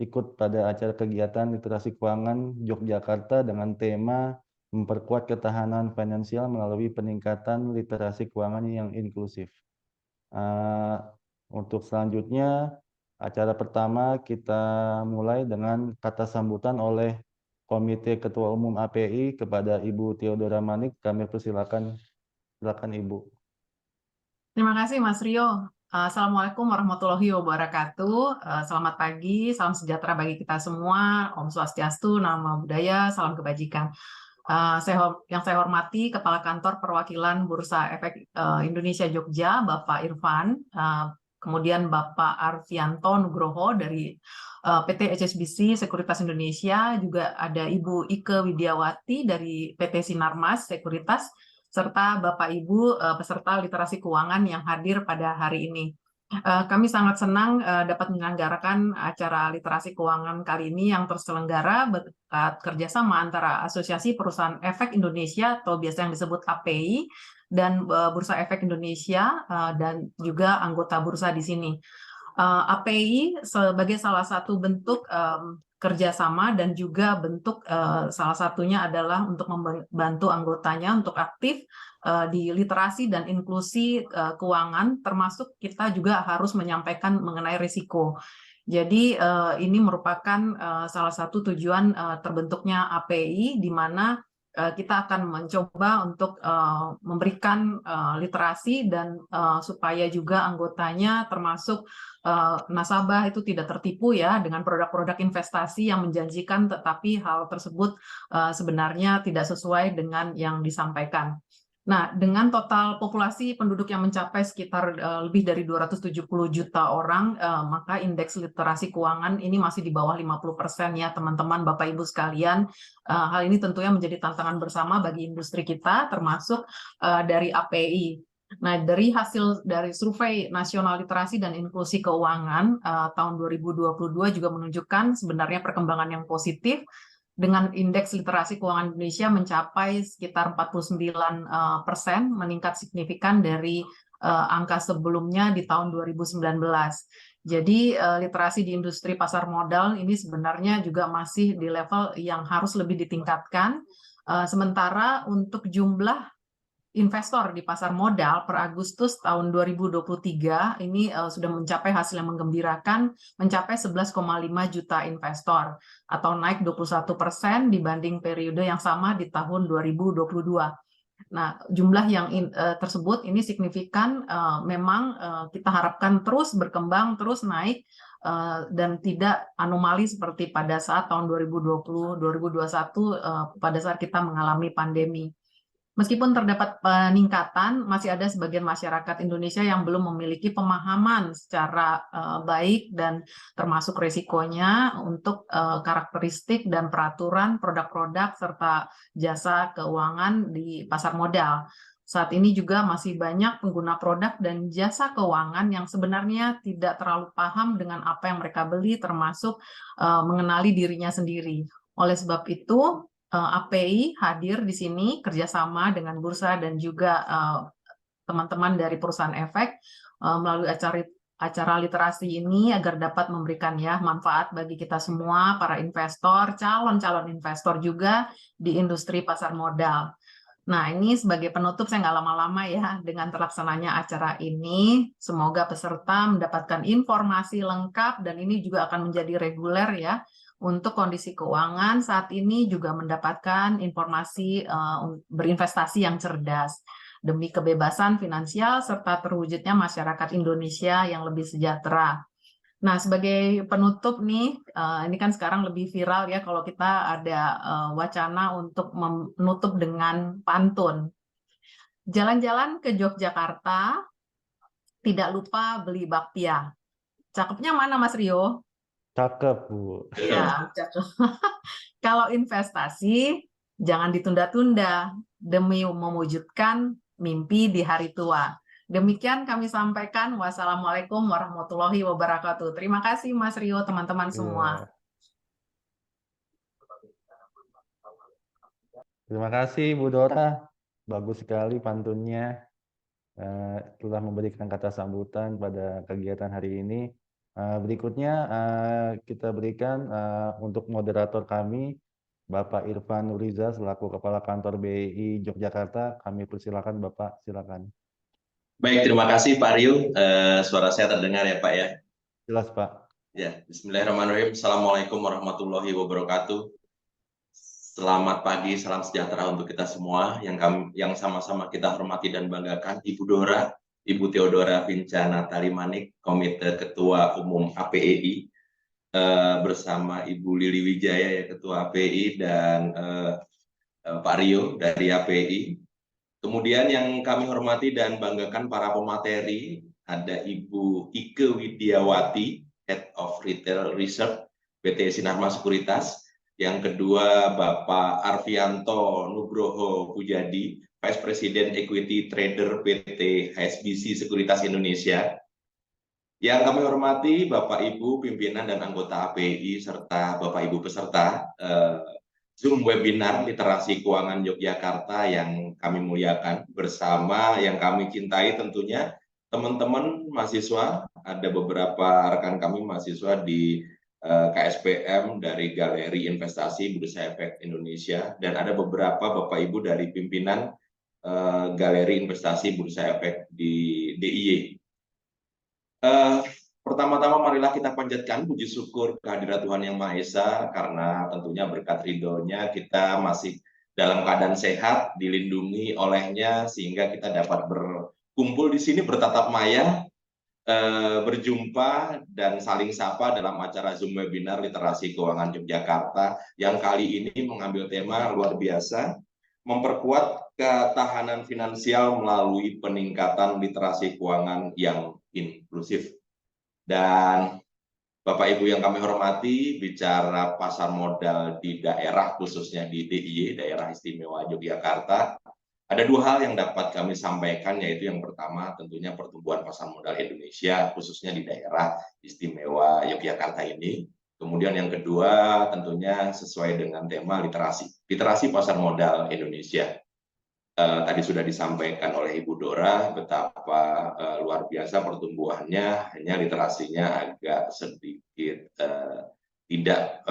ikut pada acara kegiatan literasi keuangan Yogyakarta dengan tema memperkuat ketahanan finansial melalui peningkatan literasi keuangan yang inklusif. Untuk selanjutnya, acara pertama kita mulai dengan kata sambutan oleh Komite Ketua Umum API kepada Ibu Theodora Manik. Kami persilakan, Ibu. Terima kasih Mas Rio. Assalamualaikum warahmatullahi wabarakatuh. Selamat pagi, salam sejahtera bagi kita semua. Om Swastiastu, Namo Buddhaya, salam kebajikan. Yang saya hormati Kepala Kantor Perwakilan Bursa Efek Indonesia Jogja, Bapak Irfan, kemudian Bapak Arfianto Nugroho dari PT HSBC Sekuritas Indonesia, juga ada Ibu Ike Widiawati dari PT Sinarmas Sekuritas, serta Bapak Ibu peserta literasi keuangan yang hadir pada hari ini. Kami sangat senang dapat menyelenggarakan acara literasi keuangan kali ini yang terselenggara berkat kerjasama antara Asosiasi Perusahaan Efek Indonesia atau biasa yang disebut API dan Bursa Efek Indonesia dan juga anggota bursa di sini. API sebagai salah satu bentuk kerjasama dan juga bentuk salah satunya adalah untuk membantu anggotanya untuk aktif di literasi dan inklusi keuangan, termasuk kita juga harus menyampaikan mengenai risiko. Jadi ini merupakan salah satu tujuan terbentuknya API, di mana kita akan mencoba untuk memberikan literasi dan supaya juga anggotanya termasuk nasabah itu tidak tertipu ya dengan produk-produk investasi yang menjanjikan tetapi hal tersebut sebenarnya tidak sesuai dengan yang disampaikan. Nah, dengan total populasi penduduk yang mencapai sekitar lebih dari 270 juta orang, maka indeks literasi keuangan ini masih di bawah 50% ya teman-teman, Bapak Ibu sekalian. Hal ini tentunya menjadi tantangan bersama bagi industri kita, termasuk dari API. Nah, dari hasil dari survei nasional literasi dan inklusi keuangan tahun 2022 juga menunjukkan sebenarnya perkembangan yang positif, dengan indeks literasi keuangan Indonesia mencapai sekitar 49%, meningkat signifikan dari angka sebelumnya di tahun 2019. Jadi literasi di industri pasar modal ini sebenarnya juga masih di level yang harus lebih ditingkatkan. Sementara untuk jumlah investor di pasar modal per Agustus tahun 2023 ini sudah mencapai hasil yang menggembirakan, mencapai 11,5 juta investor atau naik 21% dibanding periode yang sama di tahun 2022. Nah, jumlah yang tersebut ini signifikan, memang kita harapkan terus berkembang, terus naik, dan tidak anomali seperti pada saat tahun 2020-2021 pada saat kita mengalami pandemi. Meskipun terdapat peningkatan, masih ada sebagian masyarakat Indonesia yang belum memiliki pemahaman secara baik dan termasuk risikonya untuk karakteristik dan peraturan produk-produk serta jasa keuangan di pasar modal. Saat ini juga masih banyak pengguna produk dan jasa keuangan yang sebenarnya tidak terlalu paham dengan apa yang mereka beli, termasuk mengenali dirinya sendiri. Oleh sebab itu, API hadir di sini kerjasama dengan bursa dan juga teman-teman dari perusahaan efek melalui acara literasi ini agar dapat memberikan ya manfaat bagi kita semua, para investor, calon-calon investor juga di industri pasar modal. Nah, ini sebagai penutup, saya nggak lama-lama ya dengan terlaksananya acara ini. Semoga peserta mendapatkan informasi lengkap dan ini juga akan menjadi reguler ya untuk kondisi keuangan saat ini, juga mendapatkan informasi berinvestasi yang cerdas demi kebebasan finansial serta terwujudnya masyarakat Indonesia yang lebih sejahtera. Nah, sebagai penutup nih, ini kan sekarang lebih viral ya kalau kita ada wacana untuk menutup dengan pantun. Jalan-jalan ke Yogyakarta, tidak lupa beli bakpia. Cakepnya mana Mas Rio? Cakep, Bu. Ya, cakep. Kalau investasi, jangan ditunda-tunda demi mewujudkan mimpi di hari tua. Demikian kami sampaikan. Wassalamualaikum warahmatullahi wabarakatuh. Terima kasih Mas Rio, teman-teman semua. Ya. Terima kasih, Bu Dora. Bagus sekali pantunnya. Telah memberikan kata sambutan pada kegiatan hari ini. Berikutnya kita berikan untuk moderator kami, Bapak Irfan Nuriza selaku Kepala Kantor BI Yogyakarta. Kami persilakan Bapak, silakan. Baik, terima kasih Pak Rio. Suara saya terdengar ya Pak ya? Jelas Pak. Ya, Bismillahirrahmanirrahim. Assalamualaikum warahmatullahi wabarakatuh. Selamat pagi, salam sejahtera untuk kita semua yang sama-sama kita hormati dan banggakan. Ibu Dora, Ibu Theodora Vincana Tarimanik, Komite Ketua Umum APEI, bersama Ibu Lili Wijaya ya Ketua APEI dan Pak Rio dari APEI. Kemudian yang kami hormati dan banggakan para pemateri, ada Ibu Ike Widiawati, Head of Retail Research, PT Sinarmas Sekuritas. Yang kedua, Bapak Arfianto Nugroho Pujadi, Vice President Equity Trader PT HSBC Sekuritas Indonesia. Yang kami hormati Bapak Ibu pimpinan dan anggota API serta Bapak Ibu peserta Zoom webinar Literasi Keuangan Yogyakarta yang kami muliakan, bersama yang kami cintai tentunya teman-teman mahasiswa. Ada beberapa rekan kami mahasiswa di KSPM dari Galeri Investasi Bursa Efek Indonesia, dan ada beberapa Bapak Ibu dari pimpinan Galeri Investasi Bursa Efek di DIY. Pertama-tama marilah kita panjatkan puji syukur kehadirat Tuhan Yang Maha Esa, karena tentunya berkat ridhonya kita masih dalam keadaan sehat, dilindungi olehnya, sehingga kita dapat berkumpul di sini, bertatap maya, berjumpa dan saling sapa dalam acara Zoom webinar Literasi Keuangan Yogyakarta yang kali ini mengambil tema luar biasa, memperkuat ketahanan finansial melalui peningkatan literasi keuangan yang inklusif. Dan Bapak Ibu yang kami hormati, bicara pasar modal di daerah, khususnya di DIY, Daerah Istimewa Yogyakarta, ada dua hal yang dapat kami sampaikan, yaitu yang pertama tentunya pertumbuhan pasar modal Indonesia, khususnya di daerah istimewa Yogyakarta ini. Kemudian yang kedua tentunya sesuai dengan tema literasi pasar modal Indonesia. Tadi sudah disampaikan oleh Ibu Dora betapa luar biasa pertumbuhannya, hanya literasinya agak sedikit tidak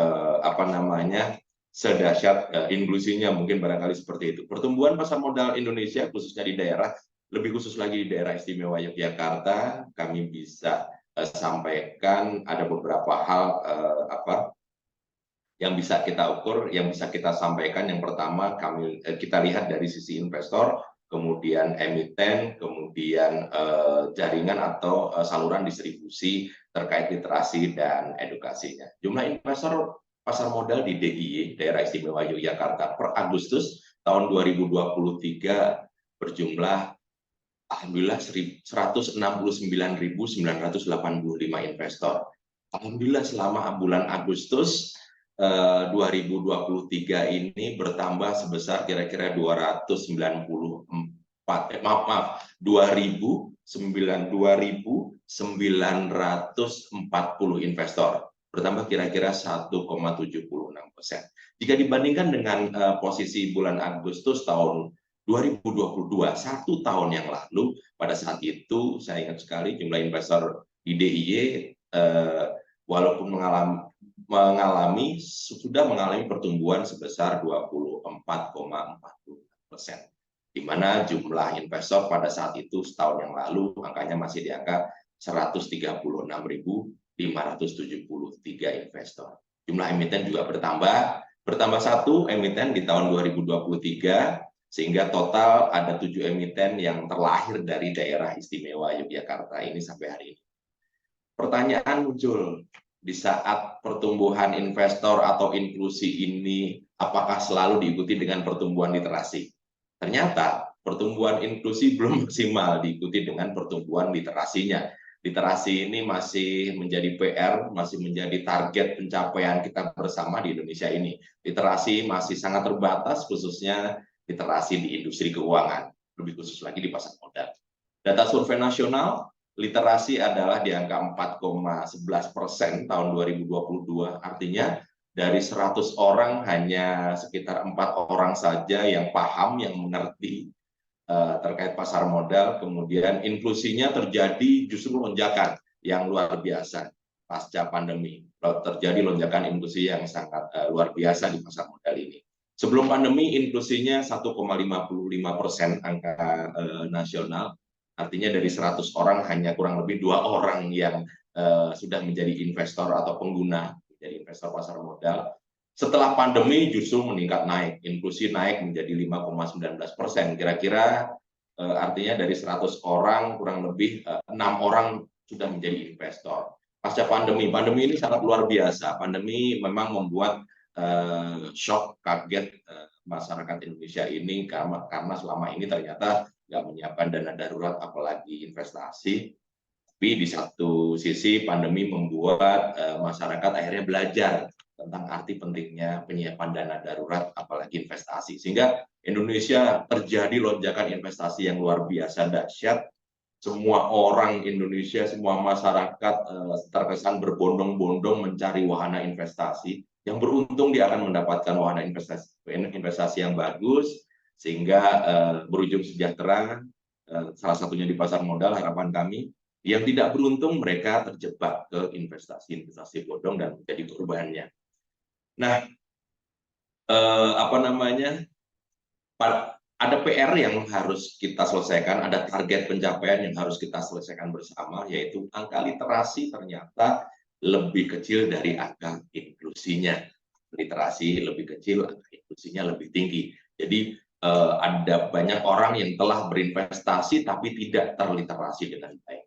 sedahsyat inklusinya, mungkin barangkali seperti itu. Pertumbuhan pasar modal Indonesia khususnya di daerah, lebih khusus lagi di daerah istimewa Yogyakarta, kami bisa sampaikan ada beberapa hal yang bisa kita ukur, yang bisa kita sampaikan. Yang pertama, kita lihat dari sisi investor, kemudian emiten, kemudian jaringan atau saluran distribusi terkait literasi dan edukasinya. Jumlah investor pasar modal di DIY, Daerah Istimewa Yogyakarta, per Agustus tahun 2023 berjumlah alhamdulillah 169.985 investor. Alhamdulillah selama bulan Agustus 2023 ini bertambah sebesar kira-kira 2.940 investor, bertambah kira-kira 1,76%. Jika dibandingkan dengan posisi bulan Agustus tahun 2022, satu tahun yang lalu, pada saat itu saya ingat sekali jumlah investor di DIY walaupun sudah mengalami pertumbuhan sebesar 24,40%, di mana jumlah investor pada saat itu setahun yang lalu angkanya masih di angka 136.573 investor. Jumlah emiten juga bertambah satu emiten di tahun 2023, sehingga total ada 7 emiten yang terlahir dari daerah istimewa Yogyakarta ini sampai hari ini. Pertanyaan muncul, di saat pertumbuhan investor atau inklusi ini, apakah selalu diikuti dengan pertumbuhan literasi? Ternyata pertumbuhan inklusi belum maksimal diikuti dengan pertumbuhan literasinya. Literasi ini masih menjadi PR, masih menjadi target pencapaian kita bersama di Indonesia ini. Literasi masih sangat terbatas, khususnya literasi di industri keuangan, lebih khusus lagi di pasar modal. Data survei nasional, literasi adalah di angka 4,11% tahun 2022, artinya dari 100 orang hanya sekitar 4 orang saja yang paham, yang mengerti terkait pasar modal. Kemudian inklusinya terjadi justru lonjakan yang luar biasa. pasca pandemi. Terjadi lonjakan inklusi yang sangat luar biasa di pasar modal ini. Sebelum pandemi inklusinya 1,55% angka nasional, artinya dari 100 orang hanya kurang lebih 2 orang yang sudah menjadi investor atau pengguna, menjadi investor pasar modal. Setelah pandemi justru meningkat naik, inklusi naik menjadi 5,19%. Kira-kira artinya dari 100 orang kurang lebih 6 orang sudah menjadi investor. Pasca pandemi ini sangat luar biasa. Pandemi memang membuat shock, kaget masyarakat Indonesia ini karena selama ini ternyata nggak menyiapkan dana darurat apalagi investasi. Tapi di satu sisi pandemi membuat masyarakat akhirnya belajar tentang arti pentingnya penyiapan dana darurat apalagi investasi, sehingga Indonesia terjadi lonjakan investasi yang luar biasa dahsyat. Semua orang Indonesia, semua masyarakat terkesan berbondong-bondong mencari wahana investasi. Yang beruntung dia akan mendapatkan wahana investasi yang bagus, sehingga berujung sejahtera, salah satunya di pasar modal. Harapan kami, yang tidak beruntung mereka terjebak ke investasi bodong dan menjadi korbannya. Nah, ada PR yang harus kita selesaikan, ada target pencapaian yang harus kita selesaikan bersama, yaitu angka literasi ternyata lebih kecil dari angka inklusinya. Literasi lebih kecil, angka inklusinya lebih tinggi. Jadi ada banyak orang yang telah berinvestasi tapi tidak terliterasi dengan baik.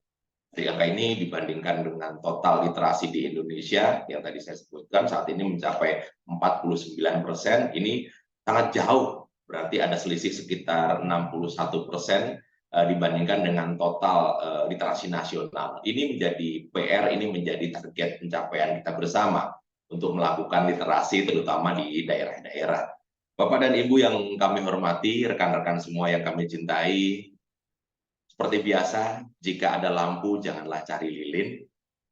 Dari angka ini dibandingkan dengan total literasi di Indonesia yang tadi saya sebutkan saat ini mencapai 49%, ini sangat jauh. Berarti ada selisih sekitar 61% dibandingkan dengan total literasi nasional. Ini menjadi PR, ini menjadi target pencapaian kita bersama untuk melakukan literasi terutama di daerah-daerah. Bapak dan Ibu yang kami hormati, rekan-rekan semua yang kami cintai, seperti biasa, jika ada lampu janganlah cari lilin,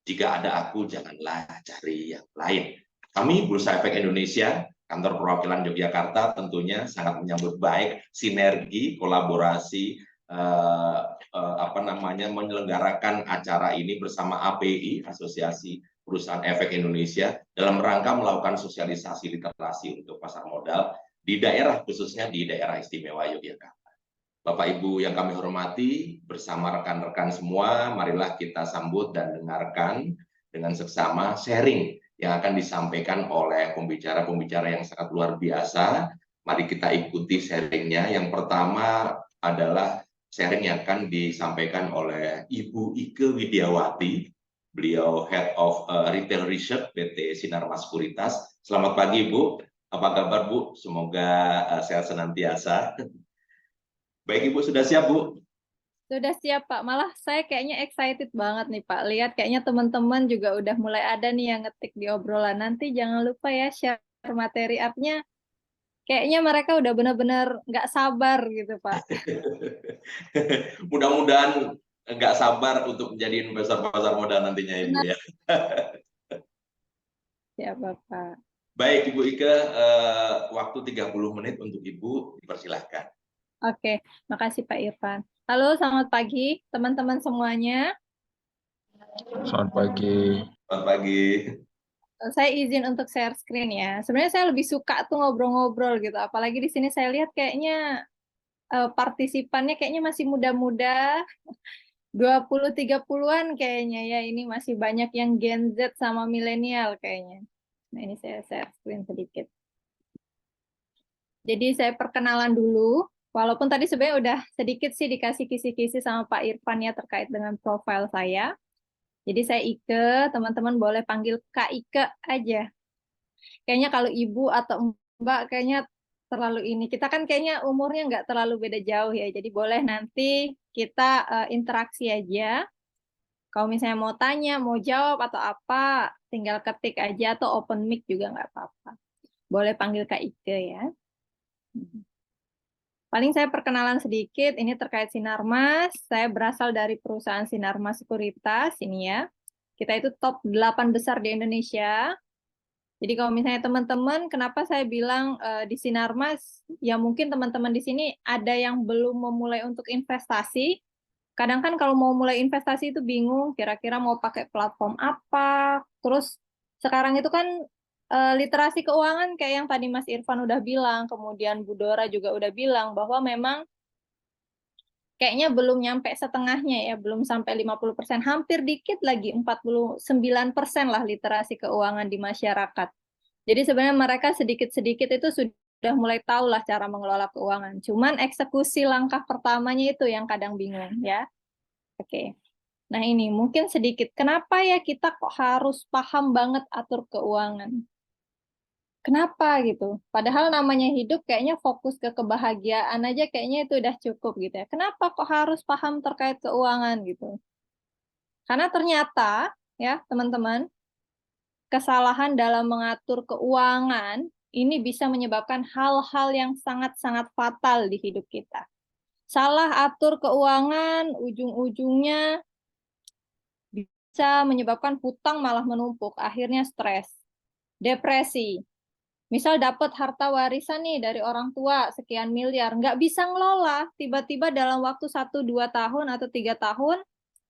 jika ada aku janganlah cari yang lain. Kami Bursa Efek Indonesia, Kantor Perwakilan Yogyakarta, tentunya sangat menyambut baik sinergi, kolaborasi, menyelenggarakan acara ini bersama API, Asosiasi Perusahaan Efek Indonesia, dalam rangka melakukan sosialisasi literasi untuk pasar modal di daerah, khususnya di daerah istimewa Yogyakarta. Bapak Ibu yang kami hormati, bersama rekan-rekan semua, marilah kita sambut dan dengarkan dengan seksama sharing yang akan disampaikan oleh pembicara-pembicara yang sangat luar biasa. Mari kita ikuti sharingnya. Yang pertama adalah sharing yang akan disampaikan oleh Ibu Ike Widiawati. Beliau Head of Retail Research PT Sinarmas Sekuritas. Selamat pagi Ibu, apa kabar Bu? Semoga sehat senantiasa. Baik Ibu, sudah siap Bu? Sudah siap Pak, malah saya kayaknya excited banget nih Pak. Lihat kayaknya teman-teman juga udah mulai ada nih yang ngetik di obrolan. Nanti jangan lupa ya share materi, artinya kayaknya mereka udah benar-benar nggak sabar gitu Pak. Mudah-mudahan nggak sabar untuk menjadi investor pasar modal nantinya Ibu ya. Ya Bapak. Baik Ibu Ike, waktu 30 menit untuk Ibu, dipersilahkan. Oke, makasih Pak Irfan. Halo, selamat pagi teman-teman semuanya. Selamat pagi. Selamat pagi. Saya izin untuk share screen ya. Sebenarnya saya lebih suka tuh ngobrol-ngobrol gitu. Apalagi di sini saya lihat kayaknya partisipannya kayaknya masih muda-muda. 20-30-an kayaknya ya. Ini masih banyak yang Gen Z sama milenial kayaknya. Nah, ini saya share screen sedikit. Jadi saya perkenalan dulu. Walaupun tadi sebenarnya udah sedikit sih dikasih kisi-kisi sama Pak Irfan ya terkait dengan profil saya. Jadi saya Ike, teman-teman boleh panggil Kak Ike aja. Kayaknya kalau Ibu atau Mbak kayaknya terlalu ini. Kita kan kayaknya umurnya nggak terlalu beda jauh ya. Jadi boleh nanti kita interaksi aja. Kalau misalnya mau tanya, mau jawab atau apa, tinggal ketik aja atau open mic juga nggak apa-apa. Boleh panggil Kak Ike ya. Paling saya perkenalan sedikit, ini terkait Sinarmas. Saya berasal dari perusahaan Sinarmas Sekuritas, ini ya. Kita itu top 8 besar di Indonesia. Jadi kalau misalnya teman-teman, kenapa saya bilang di Sinarmas, ya mungkin teman-teman di sini ada yang belum memulai untuk investasi, Kadang kan kalau mau mulai investasi itu bingung, kira-kira mau pakai platform apa. Terus sekarang itu kan literasi keuangan kayak yang tadi Mas Irfan udah bilang, kemudian Bu Dora juga udah bilang bahwa memang kayaknya belum nyampe setengahnya ya, belum sampai 50%, hampir dikit lagi 49% lah literasi keuangan di masyarakat. Jadi sebenarnya mereka sedikit-sedikit itu sudah mulai tahu lah cara mengelola keuangan. Cuman eksekusi langkah pertamanya itu yang kadang bingung ya. Oke. Nah ini mungkin sedikit. Kenapa ya kita kok harus paham banget atur keuangan? Kenapa gitu? Padahal namanya hidup kayaknya fokus ke kebahagiaan aja kayaknya itu udah cukup gitu ya. Kenapa kok harus paham terkait keuangan gitu? Karena ternyata ya teman-teman, kesalahan dalam mengatur keuangan ini bisa menyebabkan hal-hal yang sangat-sangat fatal di hidup kita. Salah atur keuangan, ujung-ujungnya bisa menyebabkan hutang malah menumpuk, akhirnya stres, depresi. Misal dapat harta warisan nih dari orang tua sekian miliar, nggak bisa ngelola, tiba-tiba dalam waktu 1-2 tahun atau 3 tahun,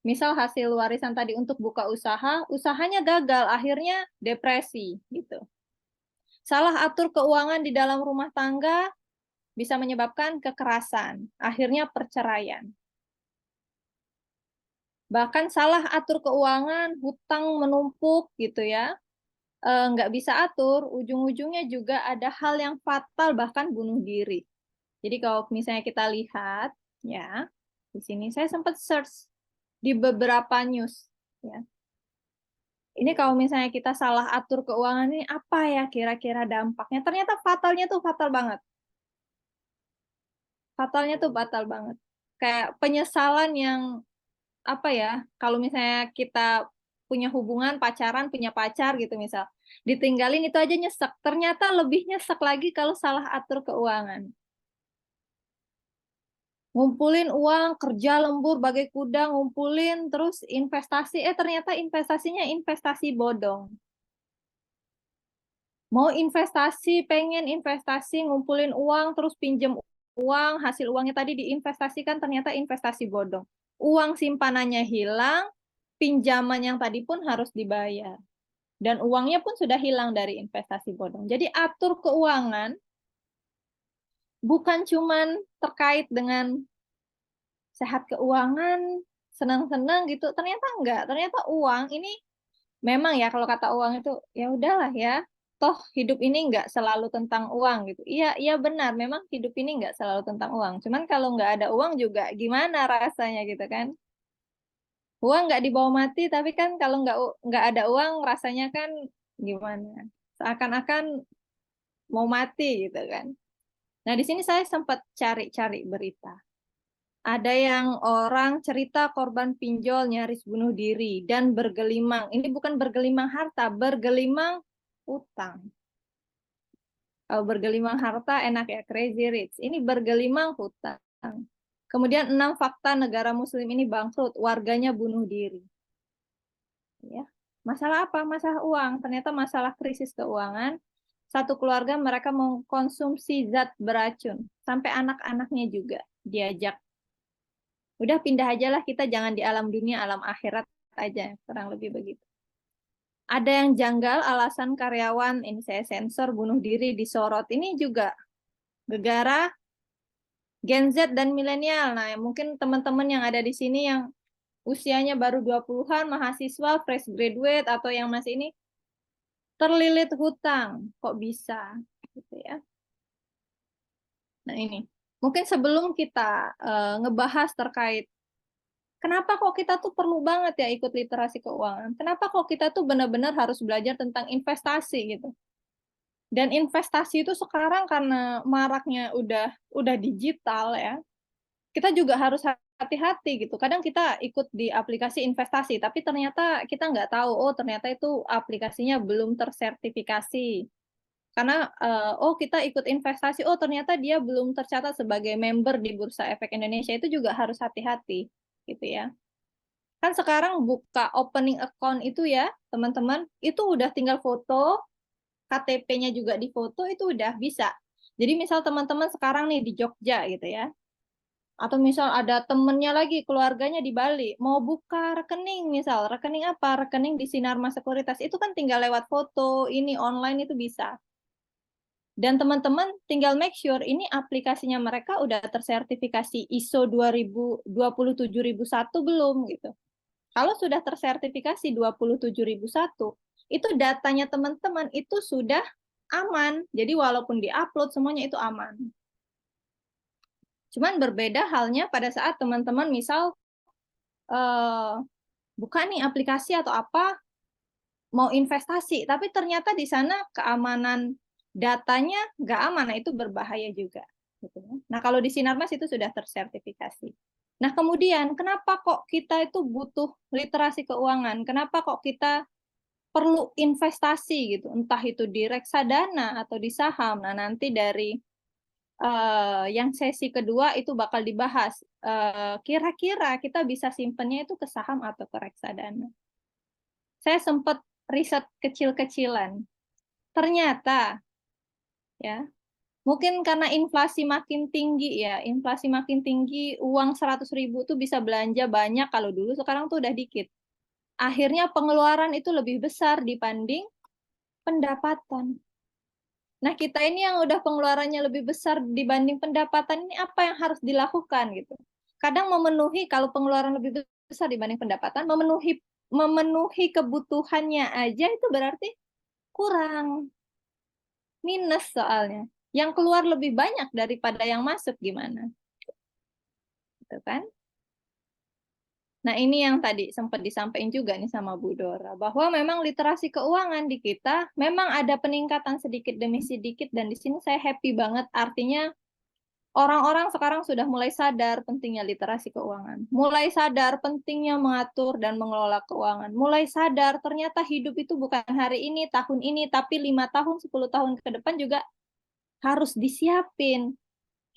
misal hasil warisan tadi untuk buka usaha, usahanya gagal, akhirnya depresi gitu. Salah atur keuangan di dalam rumah tangga bisa menyebabkan kekerasan, akhirnya perceraian. Bahkan salah atur keuangan, hutang menumpuk gitu ya, nggak bisa atur, ujung-ujungnya juga ada hal yang fatal, bahkan bunuh diri. Jadi kalau misalnya kita lihat, ya, di sini saya sempat search di beberapa news, ya. Ini kalau misalnya kita salah atur keuangan ini, apa ya kira-kira dampaknya? Ternyata fatalnya tuh fatal banget. Fatalnya tuh fatal banget. Kayak penyesalan yang apa ya, kalau misalnya kita punya hubungan pacaran, punya pacar gitu misal, ditinggalin itu aja nyesek, ternyata lebih nyesek lagi kalau salah atur keuangan. Ngumpulin uang, kerja lembur bagai kuda, ngumpulin, terus investasi, ternyata investasinya investasi bodong. Mau investasi, pengen investasi, ngumpulin uang, terus pinjem uang, hasil uangnya tadi diinvestasikan, ternyata investasi bodong. Uang simpanannya hilang, pinjaman yang tadi pun harus dibayar. Dan uangnya pun sudah hilang dari investasi bodong. Jadi atur keuangan bukan cuman terkait dengan sehat keuangan, senang-senang gitu. Ternyata enggak. Ternyata uang ini memang ya kalau kata uang itu ya udahlah ya. Toh hidup ini enggak selalu tentang uang gitu. Iya, iya benar. Memang hidup ini enggak selalu tentang uang. Cuman kalau enggak ada uang juga gimana rasanya gitu kan. Uang nggak dibawa mati, tapi kan kalau nggak ada uang rasanya kan gimana? Seakan-akan mau mati gitu kan. Nah di sini saya sempat cari-cari berita. Ada yang orang cerita korban pinjol nyaris bunuh diri dan bergelimang. Ini bukan bergelimang harta, bergelimang utang. Kalau bergelimang harta enak ya, crazy rich. Ini bergelimang hutang. Kemudian 6 fakta negara muslim ini bangkrut, warganya bunuh diri. Ya. Masalah apa? Masalah uang. Ternyata masalah krisis keuangan. Satu keluarga mereka mengkonsumsi zat beracun. Sampai anak-anaknya juga diajak. Udah pindah aja lah, kita jangan di alam dunia, alam akhirat aja. Kurang lebih begitu. Ada yang janggal alasan karyawan, ini saya sensor, bunuh diri, disorot. Ini juga gegara Gen Z dan milenial. Nah, mungkin teman-teman yang ada di sini yang usianya baru 20-an, mahasiswa, fresh graduate, atau yang masih ini, terlilit hutang. Kok bisa? Gitu ya. Nah ini, mungkin sebelum kita ngebahas terkait kenapa kok kita tuh perlu banget ya ikut literasi keuangan, kenapa kok kita tuh benar-benar harus belajar tentang investasi gitu. Dan investasi itu sekarang karena maraknya udah digital ya, kita juga harus hati-hati gitu. Kadang kita ikut di aplikasi investasi, tapi ternyata kita nggak tahu, oh ternyata itu aplikasinya belum tersertifikasi. Karena, oh kita ikut investasi, oh ternyata dia belum tercatat sebagai member di Bursa Efek Indonesia, itu juga harus hati-hati, gitu ya. Kan sekarang buka opening account itu ya, teman-teman, itu udah tinggal foto, KTP-nya juga difoto, itu udah bisa. Jadi misal teman-teman sekarang nih di Jogja gitu ya, Atau misal ada temennya lagi, keluarganya di Bali, mau buka rekening misal, rekening apa? Rekening di Sinarmas Sekuritas, itu kan tinggal lewat foto, ini online itu bisa. Dan teman-teman tinggal make sure ini aplikasinya mereka udah tersertifikasi ISO 27001 belum gitu. Kalau sudah tersertifikasi 27001, itu datanya teman-teman itu sudah aman. Jadi walaupun diupload semuanya itu aman. Cuman berbeda halnya pada saat teman-teman misal buka nih aplikasi atau apa, mau investasi, tapi ternyata di sana keamanan datanya nggak aman, nah itu berbahaya juga. Gitu. Nah kalau di Sinarmas itu sudah tersertifikasi. Nah kemudian kenapa kok kita itu butuh literasi keuangan? Kenapa kok kita perlu investasi gitu? Entah itu di reksadana atau di saham. Nah nanti dari yang sesi kedua itu bakal dibahas. Kira-kira kita bisa simpennya itu ke saham atau ke reksadana. Saya sempat riset kecil-kecilan. Ternyata ya, mungkin karena inflasi makin tinggi ya, inflasi makin tinggi, uang 100.000 tuh bisa belanja banyak kalau dulu, sekarang tuh udah dikit. Akhirnya pengeluaran itu lebih besar dibanding pendapatan. Nah, kita ini yang udah pengeluarannya lebih besar dibanding pendapatan, ini apa yang harus dilakukan gitu. Kadang memenuhi, kalau pengeluaran lebih besar dibanding pendapatan, memenuhi kebutuhannya aja itu berarti kurang. Minus soalnya. Yang keluar lebih banyak daripada yang masuk gimana? Gitu kan? Nah, ini yang tadi sempat disampaikan juga nih sama Bu Dora, bahwa memang literasi keuangan di kita memang ada peningkatan sedikit demi sedikit, dan di sini saya happy banget, artinya orang-orang sekarang sudah mulai sadar pentingnya literasi keuangan, mulai sadar pentingnya mengatur dan mengelola keuangan, mulai sadar ternyata hidup itu bukan hari ini, tahun ini, tapi 5 tahun, 10 tahun ke depan juga harus disiapin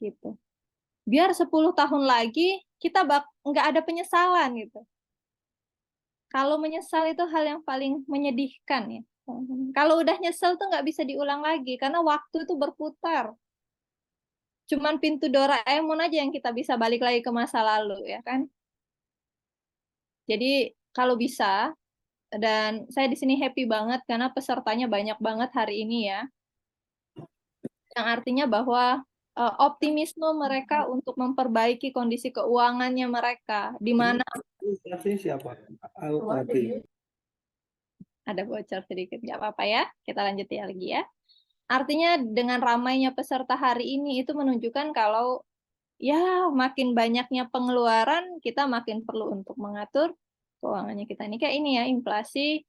gitu. Biar 10 tahun lagi kita nggak ada penyesalan gitu. Kalau menyesal itu hal yang paling menyedihkan ya. Kalau udah nyesel tuh nggak bisa diulang lagi karena waktu itu berputar. Cuman pintu Doraemon aja yang kita bisa balik lagi ke masa lalu ya kan. Jadi kalau bisa, dan saya di sini happy banget karena pesertanya banyak banget hari ini ya. Yang artinya bahwa optimisme mereka untuk memperbaiki kondisi keuangannya mereka, di mana siapa? ada bocor sedikit, nggak apa-apa ya, kita lanjut ya lagi ya. Artinya dengan ramainya peserta hari ini itu menunjukkan kalau ya makin banyaknya pengeluaran, kita makin perlu untuk mengatur keuangannya kita. Ini kayak ini ya, inflasi,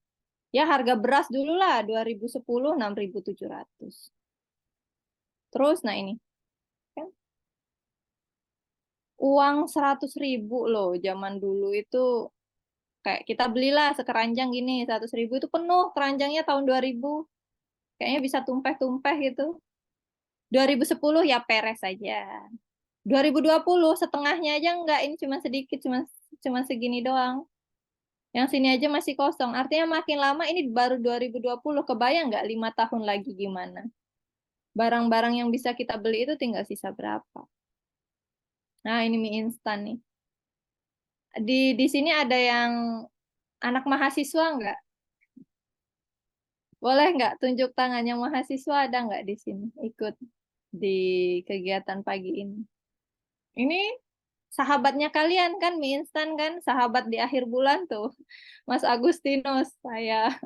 ya harga beras dulu lah, 2010 6.700. Terus, nah ini, kan uang 100.000 loh, zaman dulu itu kayak kita belilah sekeranjang gini, 100.000 itu penuh keranjangnya tahun 2000. Kayaknya bisa tumpeh-tumpeh gitu. 2010 ya peres saja. 2020 setengahnya aja enggak, ini cuma sedikit, cuma segini doang. Yang sini aja masih kosong. Artinya makin lama ini baru 2020, kebayang nggak 5 tahun lagi gimana? Barang-barang yang bisa kita beli itu tinggal sisa berapa? Nah, ini mie instan nih. Di sini ada yang anak mahasiswa nggak? Boleh nggak tunjuk tangan yang mahasiswa, ada nggak di sini ikut di kegiatan pagi ini? Ini sahabatnya kalian kan, mie instan kan, sahabat di akhir bulan tuh. Mas Agustinus, saya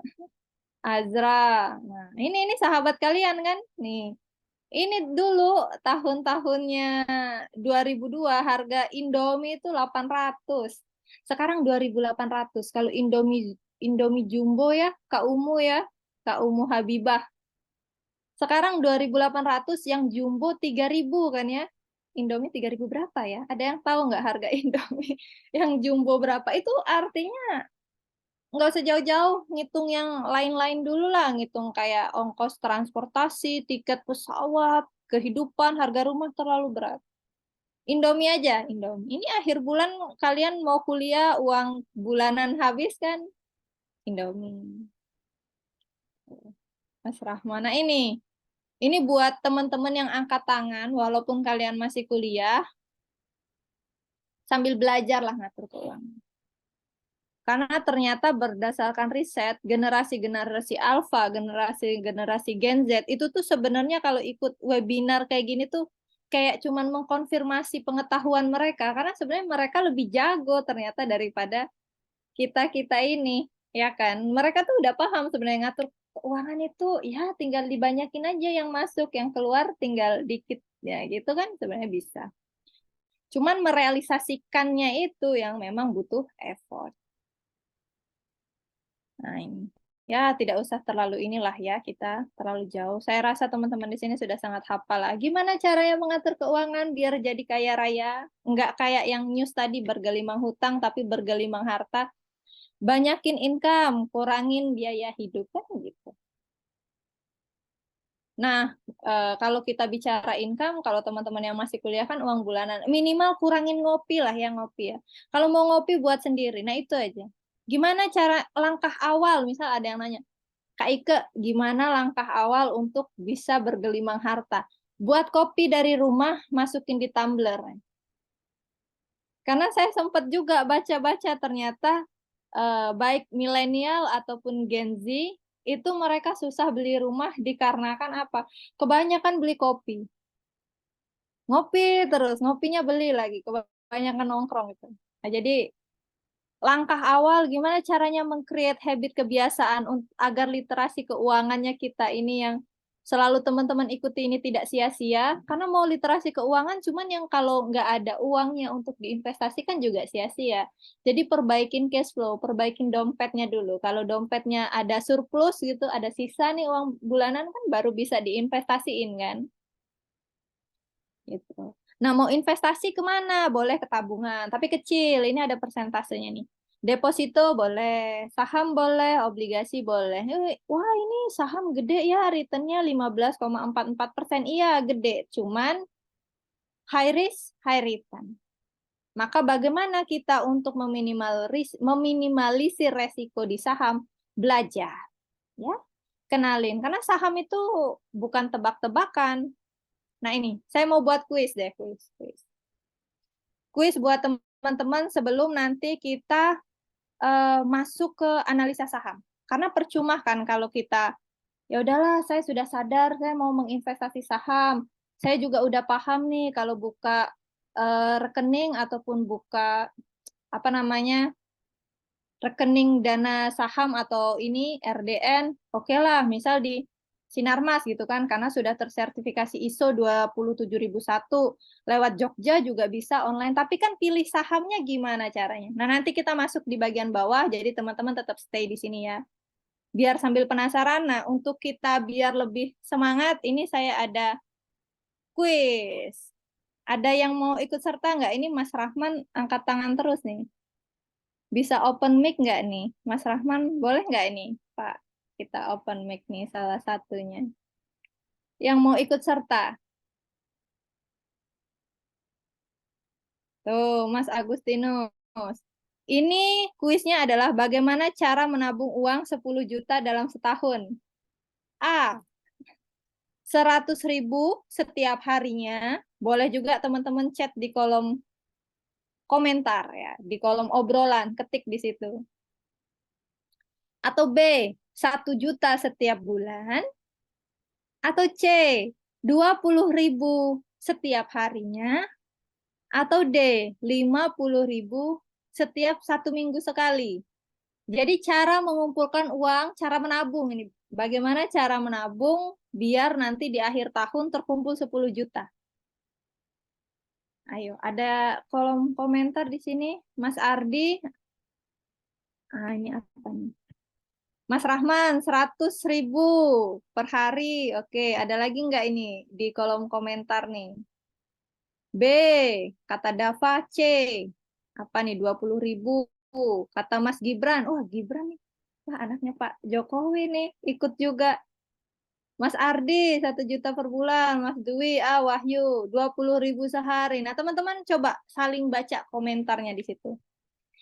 Azra. Nah, ini sahabat kalian kan? Nih. Ini dulu tahun-tahunnya 2002 harga Indomie itu 800. Sekarang 2.800. Kalau Indomie Jumbo ya, Kak Umu ya, Kak Umu Habibah. Sekarang 2.800, yang Jumbo 3.000 kan ya. Indomie 3.000 berapa ya? Ada yang tahu nggak harga Indomie yang Jumbo berapa? Itu artinya nggak usah jauh-jauh, ngitung yang lain-lain dulu lah, ngitung kayak ongkos transportasi, tiket pesawat, kehidupan, harga rumah terlalu berat. Indomie aja, Indomie. Ini akhir bulan kalian mau kuliah, uang bulanan habis kan? Indomie. Mas Rahman, nah ini buat teman-teman yang angkat tangan, walaupun kalian masih kuliah, sambil belajar lah ngatur keuangan. Karena ternyata berdasarkan riset, generasi-generasi alfa, generasi Gen Z, itu tuh sebenarnya kalau ikut webinar kayak gini tuh kayak cuman mengkonfirmasi pengetahuan mereka, karena sebenarnya mereka lebih jago ternyata daripada kita-kita ini, ya kan? Mereka tuh udah paham sebenarnya ngatur keuangan itu, ya tinggal dibanyakin aja yang masuk, yang keluar tinggal dikit, ya gitu kan sebenarnya bisa. Cuman merealisasikannya itu yang memang butuh effort. Nah, ini. Ya, tidak usah terlalu inilah ya, kita terlalu jauh. Saya rasa teman-teman di sini sudah sangat hafal lah. Gimana caranya mengatur keuangan biar jadi kaya raya? Enggak kayak yang news tadi, bergelimang hutang tapi bergelimang harta. Banyakin income, kurangin biaya hidup, kan gitu. Nah, kalau kita bicara income, kalau teman-teman yang masih kuliah kan uang bulanan, minimal kurangin ngopi lah ya, ngopi ya. Kalau mau ngopi buat sendiri, nah itu aja. Gimana cara langkah awal, misal ada yang nanya, Kak Ike, gimana langkah awal untuk bisa bergelimang harta? Buat kopi dari rumah, masukin di tumbler. Karena saya sempat juga baca-baca ternyata baik milenial ataupun Gen Z, itu mereka susah beli rumah dikarenakan apa? Kebanyakan beli kopi. Ngopi terus, ngopinya beli lagi, kebanyakan nongkrong gitu. Nah, jadi langkah awal gimana caranya meng-create habit kebiasaan agar literasi keuangannya kita ini yang selalu teman-teman ikuti ini tidak sia-sia, karena mau literasi keuangan cuman yang kalau nggak ada uangnya untuk diinvestasikan juga sia-sia. Jadi perbaikin cash flow, perbaikin dompetnya dulu. Kalau dompetnya ada surplus gitu, ada sisa nih uang bulanan kan baru bisa diinvestasiin kan. Gitu. Nah, mau investasi kemana? Boleh ke tabungan, tapi kecil. Ini ada persentasenya nih. Deposito boleh, saham boleh, obligasi boleh. Wah, ini saham gede ya, returnnya 15,44%. Iya, gede. Cuman high risk, high return. Maka bagaimana kita untuk meminimalisir resiko di saham? Belajar. Ya, kenalin. Karena saham itu bukan tebak-tebakan. Nah ini, saya mau buat kuis deh, kuis buat teman-teman sebelum nanti kita masuk ke analisa saham. Karena percuma kan kalau kita, ya udahlah saya sudah sadar saya mau menginvestasi saham, saya juga udah paham nih kalau buka rekening ataupun buka apa namanya rekening dana saham atau ini RDN, oke lah, misal di Sinarmas gitu kan, karena sudah tersertifikasi ISO 27001, lewat Jogja juga bisa online, tapi kan pilih sahamnya gimana caranya. Nah, nanti kita masuk di bagian bawah, jadi teman-teman tetap stay di sini ya. Biar sambil penasaran, nah untuk kita biar lebih semangat, ini saya ada kuis. Ada yang mau ikut serta nggak? Ini Mas Rahman angkat tangan terus nih. Bisa open mic nggak nih? Mas Rahman, boleh nggak ini, Pak? Kita open mic nih salah satunya. Yang mau ikut serta. Tuh, Mas Agustinus. Ini kuisnya adalah bagaimana cara menabung uang 10 juta dalam setahun. A. 100.000 setiap harinya. Boleh juga teman-teman chat di kolom komentar ya, di kolom obrolan, ketik di situ. Atau B, 1 juta setiap bulan. Atau C, 20.000 setiap harinya. Atau D, 50.000 setiap 1 minggu sekali. Jadi cara mengumpulkan uang, cara menabung ini. Bagaimana cara menabung biar nanti di akhir tahun terkumpul 10 juta. Ayo, ada kolom komentar di sini. Mas Ardi. Ah, ini apa nih? Mas Rahman, 100.000 per hari. Oke, ada lagi nggak ini di kolom komentar nih? B, kata Dava C. Apa nih, 20.000. Kata Mas Gibran. Wah, Gibran nih. Wah, anaknya Pak Jokowi nih. Ikut juga. Mas Ardi, 1 juta per bulan. Mas Dwi, Wahyu, 20.000 sehari. Nah, teman-teman coba saling baca komentarnya di situ.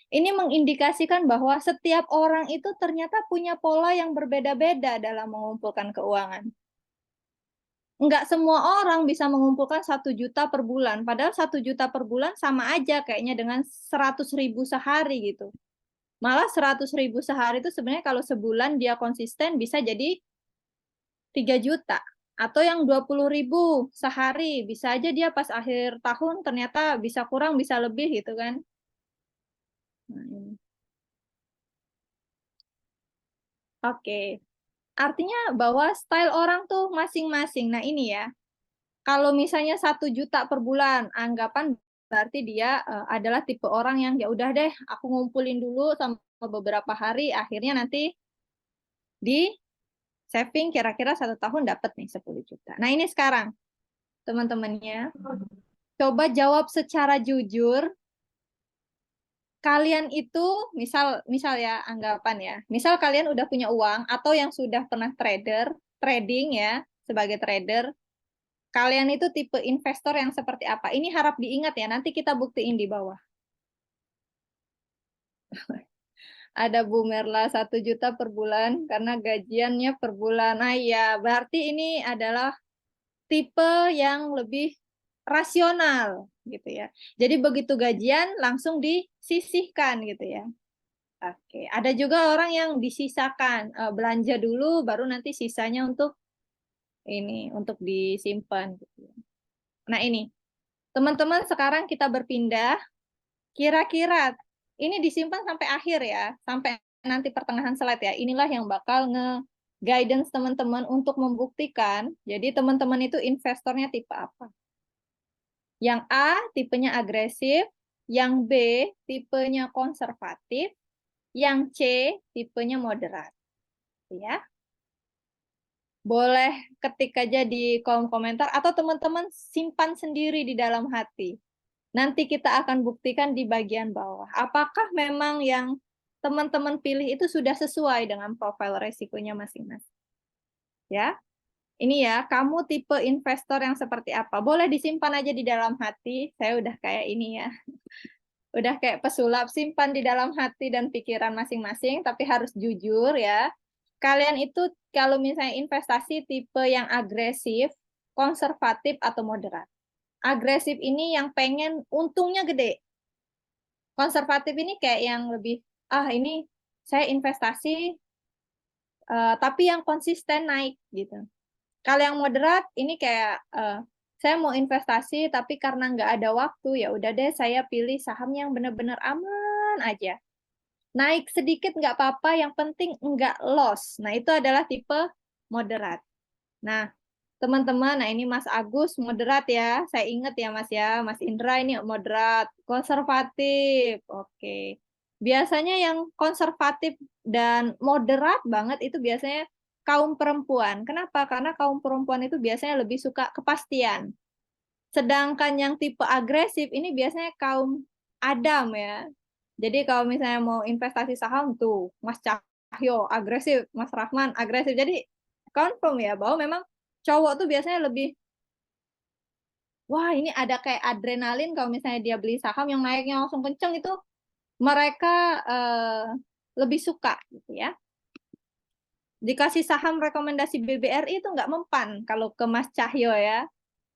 Ini mengindikasikan bahwa setiap orang itu ternyata punya pola yang berbeda-beda dalam mengumpulkan keuangan. nggak semua orang bisa mengumpulkan 1 juta per bulan. Padahal 1 juta per bulan sama aja kayaknya dengan 100.000 sehari gitu. Malah 100.000 sehari itu sebenarnya kalau sebulan dia konsisten bisa jadi 3 juta. Atau yang 20.000 sehari, bisa aja dia pas akhir tahun ternyata bisa kurang, bisa lebih gitu kan. Nah, ini. Oke. Artinya bahwa style orang tuh masing-masing. Nah ini ya, kalau misalnya 1 juta per bulan, anggapan berarti dia adalah tipe orang yang ya udah deh, aku ngumpulin dulu sama beberapa hari, akhirnya nanti di saving kira-kira 1 tahun dapat nih 10 juta. Nah ini sekarang teman-temannya, coba jawab secara jujur. Kalian itu misal ya anggapan ya, misal kalian udah punya uang atau yang sudah pernah trading ya sebagai trader. Kalian itu tipe investor yang seperti apa? Ini harap diingat ya, nanti kita buktiin di bawah. Ada Bu Merla 1 juta per bulan karena gajiannya per bulan. Nah iya, berarti ini adalah tipe yang lebih rasional gitu ya. Jadi begitu gajian langsung disisihkan gitu ya. Oke, ada juga orang yang disisakan, belanja dulu baru nanti sisanya untuk ini, untuk disimpan gitu ya. Nah ini, teman-teman sekarang kita berpindah, kira-kira ini disimpan sampai akhir ya, sampai nanti pertengahan slide ya. Inilah yang bakal nge-guidance teman-teman untuk membuktikan, jadi teman-teman itu investornya tipe apa. Yang A tipenya agresif, yang B tipenya konservatif, yang C tipenya moderat. Ya. Boleh ketik aja di kolom komentar atau teman-teman simpan sendiri di dalam hati. Nanti kita akan buktikan di bagian bawah. Apakah memang yang teman-teman pilih itu sudah sesuai dengan profil resikonya masing-masing. Ya. Ini ya, kamu tipe investor yang seperti apa? Boleh disimpan aja di dalam hati. Saya udah kayak ini ya. Udah kayak pesulap, simpan di dalam hati dan pikiran masing-masing, tapi harus jujur ya. Kalian itu kalau misalnya investasi tipe yang agresif, konservatif, atau moderat. Agresif ini yang pengen untungnya gede. Konservatif ini kayak yang lebih, ini saya investasi, tapi yang konsisten naik gitu. Kalau yang moderat ini kayak saya mau investasi tapi karena nggak ada waktu ya udah deh saya pilih saham yang benar-benar aman aja. Naik sedikit nggak apa-apa, yang penting nggak loss. Nah itu adalah tipe moderat. Nah teman-teman, nah ini Mas Agus moderat ya. Saya ingat ya Mas ya, Mas Indra ini moderat, konservatif. Oke. Biasanya yang konservatif dan moderat banget itu biasanya kaum perempuan. Kenapa? Karena kaum perempuan itu biasanya lebih suka kepastian. Sedangkan yang tipe agresif ini biasanya kaum Adam ya. Jadi kalau misalnya mau investasi saham tuh, Mas Cahyo agresif, Mas Rahman agresif. Jadi confirm ya bahwa memang cowok tuh biasanya lebih, wah ini ada kayak adrenalin kalau misalnya dia beli saham yang naiknya langsung kenceng itu mereka lebih suka gitu ya. Dikasih saham rekomendasi BBRI itu nggak mempan kalau ke Mas Cahyo ya.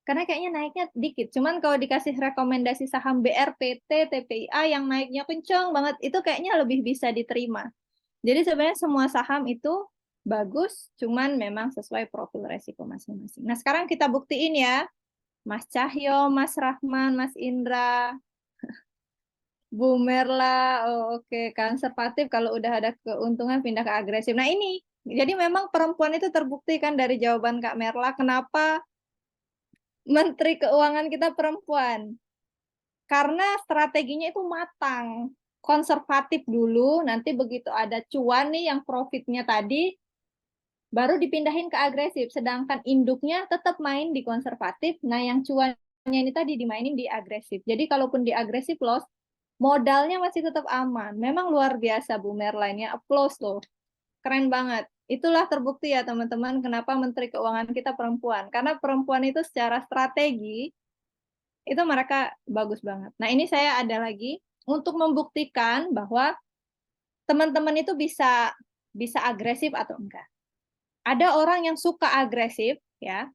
Karena kayaknya naiknya dikit. Cuman kalau dikasih rekomendasi saham BRPT, TPIA yang naiknya kenceng banget, itu kayaknya lebih bisa diterima. Jadi sebenarnya semua saham itu bagus, cuman memang sesuai profil resiko masing-masing. Nah sekarang kita buktiin ya. Mas Cahyo, Mas Rahman, Mas Indra, Bu Merla, oke, konservatif kalau udah ada keuntungan pindah ke agresif. Nah ini, jadi memang perempuan itu terbuktikan dari jawaban Kak Merla, kenapa Menteri Keuangan kita perempuan. Karena strateginya itu matang, konservatif dulu, nanti begitu ada cuan nih yang profitnya tadi, baru dipindahin ke agresif, sedangkan induknya tetap main di konservatif, nah yang cuannya ini tadi dimainin di agresif. Jadi kalaupun di agresif loss, modalnya masih tetap aman. Memang luar biasa Bu Merline ya, applause loh. Keren banget. Itulah terbukti ya teman-teman kenapa Menteri Keuangan kita perempuan. Karena perempuan itu secara strategi, itu mereka bagus banget. Nah ini saya ada lagi untuk membuktikan bahwa teman-teman itu bisa agresif atau enggak. Ada orang yang suka agresif ya,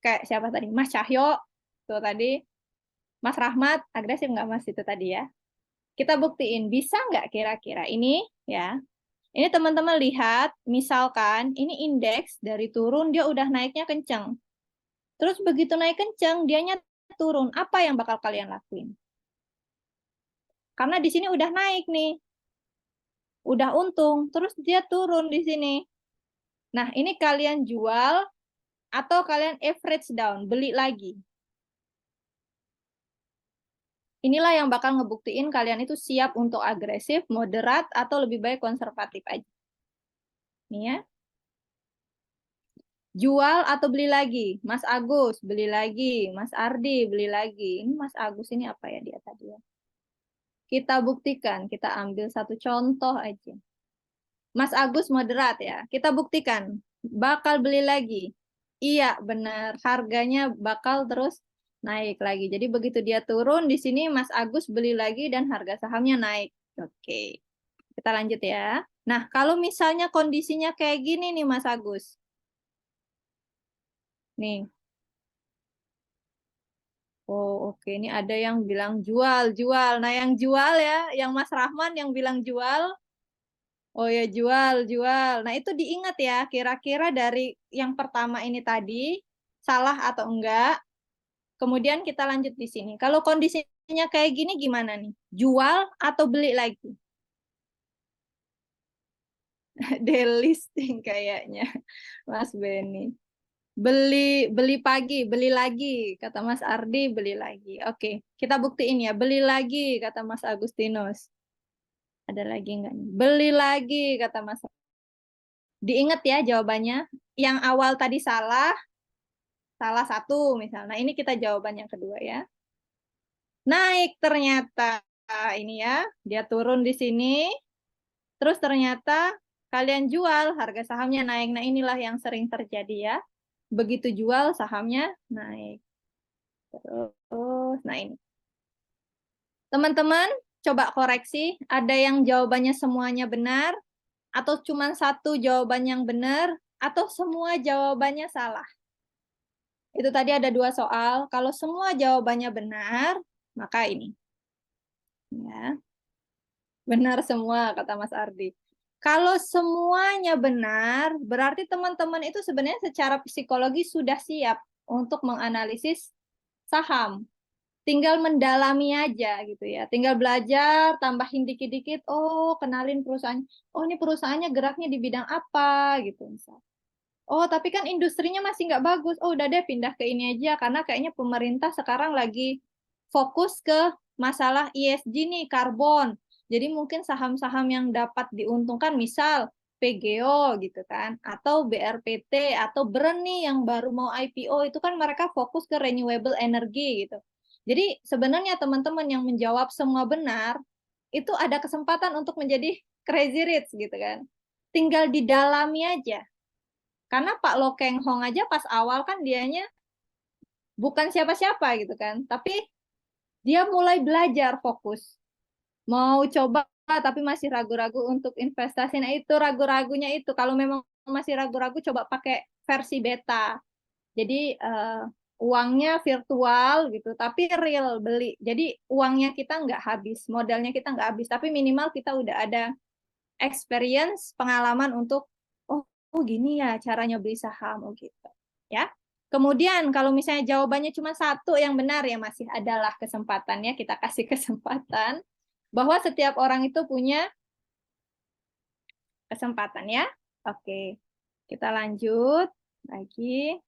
kayak siapa tadi? Mas Cahyo, tuh tadi. Mas Rahmat, agresif nggak Mas itu tadi ya? Kita buktiin, bisa nggak kira-kira ini ya? Ini teman-teman lihat, misalkan ini indeks dari turun, dia udah naiknya kenceng. Terus begitu naik kenceng, dianya turun. Apa yang bakal kalian lakuin? Karena di sini udah naik nih. Udah untung, terus dia turun di sini. Nah, ini kalian jual atau kalian average down, beli lagi. Inilah yang bakal ngebuktiin kalian itu siap untuk agresif, moderat, atau lebih baik konservatif aja. Nih ya. Jual atau beli lagi? Mas Agus, beli lagi. Mas Ardi, beli lagi. Ini Mas Agus ini apa ya dia tadi ya? Kita buktikan, kita ambil satu contoh aja. Mas Agus moderat ya. Kita buktikan, bakal beli lagi. Iya, benar. Harganya bakal terus naik lagi. Jadi begitu dia turun, di sini Mas Agus beli lagi dan harga sahamnya naik. Oke, kita lanjut ya. Nah, kalau misalnya kondisinya kayak gini nih Mas Agus. Nih. Oh, oke. Ini ada yang bilang jual. Nah, yang jual ya, yang Mas Rahman yang bilang jual. Oh ya, jual. Nah, itu diingat ya, kira-kira dari yang pertama ini tadi, salah atau enggak. Kemudian kita lanjut di sini. Kalau kondisinya kayak gini gimana nih? Jual atau beli lagi? Delisting kayaknya, Mas Benny. Beli pagi, beli lagi, kata Mas Ardi, beli lagi. Oke, kita buktiin ya, beli lagi, kata Mas Agustinus. Ada lagi enggak nih? Beli lagi, kata Mas. Diingat ya jawabannya. Yang awal tadi salah satu misalnya. Nah, ini kita jawaban yang kedua ya. Naik ternyata. Ini ya, dia turun di sini. Terus ternyata kalian jual, harga sahamnya naik. Nah, inilah yang sering terjadi ya. Begitu jual, sahamnya naik. Terus, nah ini. Teman-teman, coba koreksi. Ada yang jawabannya semuanya benar, atau cuma satu jawaban yang benar, atau semua jawabannya salah. Itu tadi ada 2 soal. Kalau semua jawabannya benar, maka ini. Ya. Benar semua, kata Mas Ardi. Kalau semuanya benar, berarti teman-teman itu sebenarnya secara psikologi sudah siap untuk menganalisis saham. Tinggal mendalami aja gitu ya. Tinggal belajar, tambahin dikit-dikit, oh kenalin perusahaan. Oh ini perusahaannya geraknya di bidang apa gitu misal. Oh tapi kan industrinya masih nggak bagus. Oh udah deh pindah ke ini aja. Karena kayaknya pemerintah sekarang lagi fokus ke masalah ESG nih, karbon. Jadi mungkin saham-saham yang dapat diuntungkan misal PGO gitu kan, atau BRPT, atau BREN nih yang baru mau IPO, itu kan mereka fokus ke renewable energy gitu. Jadi sebenarnya teman-teman yang menjawab semua benar, itu ada kesempatan untuk menjadi crazy rich gitu kan. Tinggal didalami aja. Karena Pak Lo Keng Hong aja pas awal kan dianya bukan siapa-siapa gitu kan, tapi dia mulai belajar fokus. Mau coba tapi masih ragu-ragu untuk investasi. Nah itu ragu-ragunya itu. Kalau memang masih ragu-ragu coba pakai versi beta. Jadi uangnya virtual gitu, tapi real beli. Jadi uangnya kita nggak habis, modalnya kita nggak habis, tapi minimal kita udah ada experience, pengalaman untuk oh gini ya caranya beli saham, oh gitu. Ya. Kemudian kalau misalnya jawabannya cuma satu yang benar ya masih adalah kesempatannya, kita kasih kesempatan bahwa setiap orang itu punya kesempatan ya. Oke, kita lanjut lagi.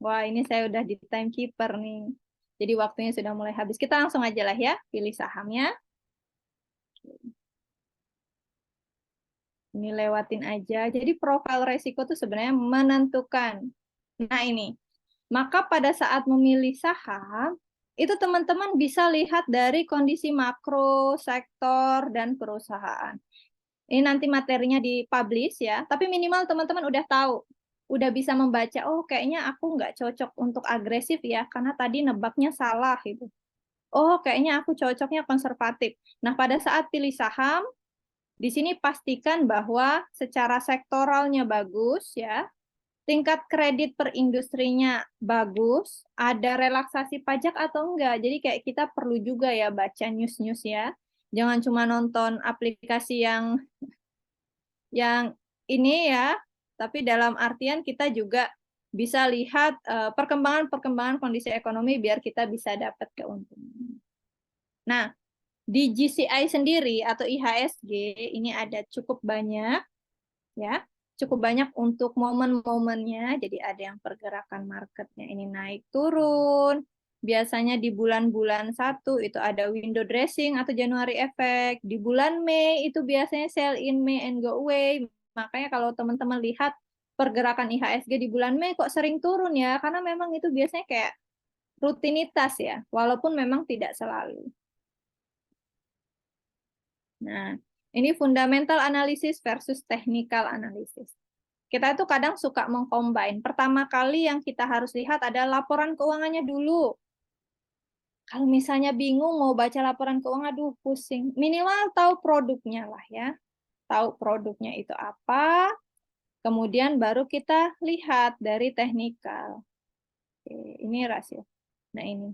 Wah, ini saya udah di timekeeper nih. Jadi waktunya sudah mulai habis. Kita langsung aja lah ya, pilih sahamnya. Ini lewatin aja. Jadi profil resiko itu sebenarnya menentukan. Nah ini, maka pada saat memilih saham, itu teman-teman bisa lihat dari kondisi makro, sektor, dan perusahaan. Ini nanti materinya dipublish ya, tapi minimal teman-teman udah tahu, udah bisa membaca, oh kayaknya aku nggak cocok untuk agresif ya, karena tadi nebaknya salah gitu. Oh kayaknya aku cocoknya konservatif. Nah pada saat pilih saham, di sini pastikan bahwa secara sektoralnya bagus ya, tingkat kredit per industrinya bagus, ada relaksasi pajak atau enggak. Jadi kayak kita perlu juga ya baca news-news ya. Jangan cuma nonton aplikasi yang ini ya, tapi dalam artian kita juga bisa lihat perkembangan-perkembangan kondisi ekonomi biar kita bisa dapat keuntungan. Nah, di GCI sendiri atau IHSG ini ada cukup banyak ya, cukup banyak untuk momen-momennya. Jadi ada yang pergerakan marketnya ini naik turun. Biasanya di bulan-bulan 1 itu ada window dressing atau January effect. Di bulan Mei itu biasanya sell in May and go away. Makanya kalau teman-teman lihat pergerakan IHSG di bulan Mei kok sering turun ya, karena memang itu biasanya kayak rutinitas ya, walaupun memang tidak selalu. Nah, ini fundamental analysis versus technical analysis. Kita itu kadang suka mengcombine. Pertama kali yang kita harus lihat adalah laporan keuangannya dulu. Kalau misalnya bingung mau baca laporan keuangan, aduh pusing. Minimal tahu produknya lah ya. Tahu produknya itu apa, kemudian baru kita lihat dari technical. Oke, ini rasio. Nah ini.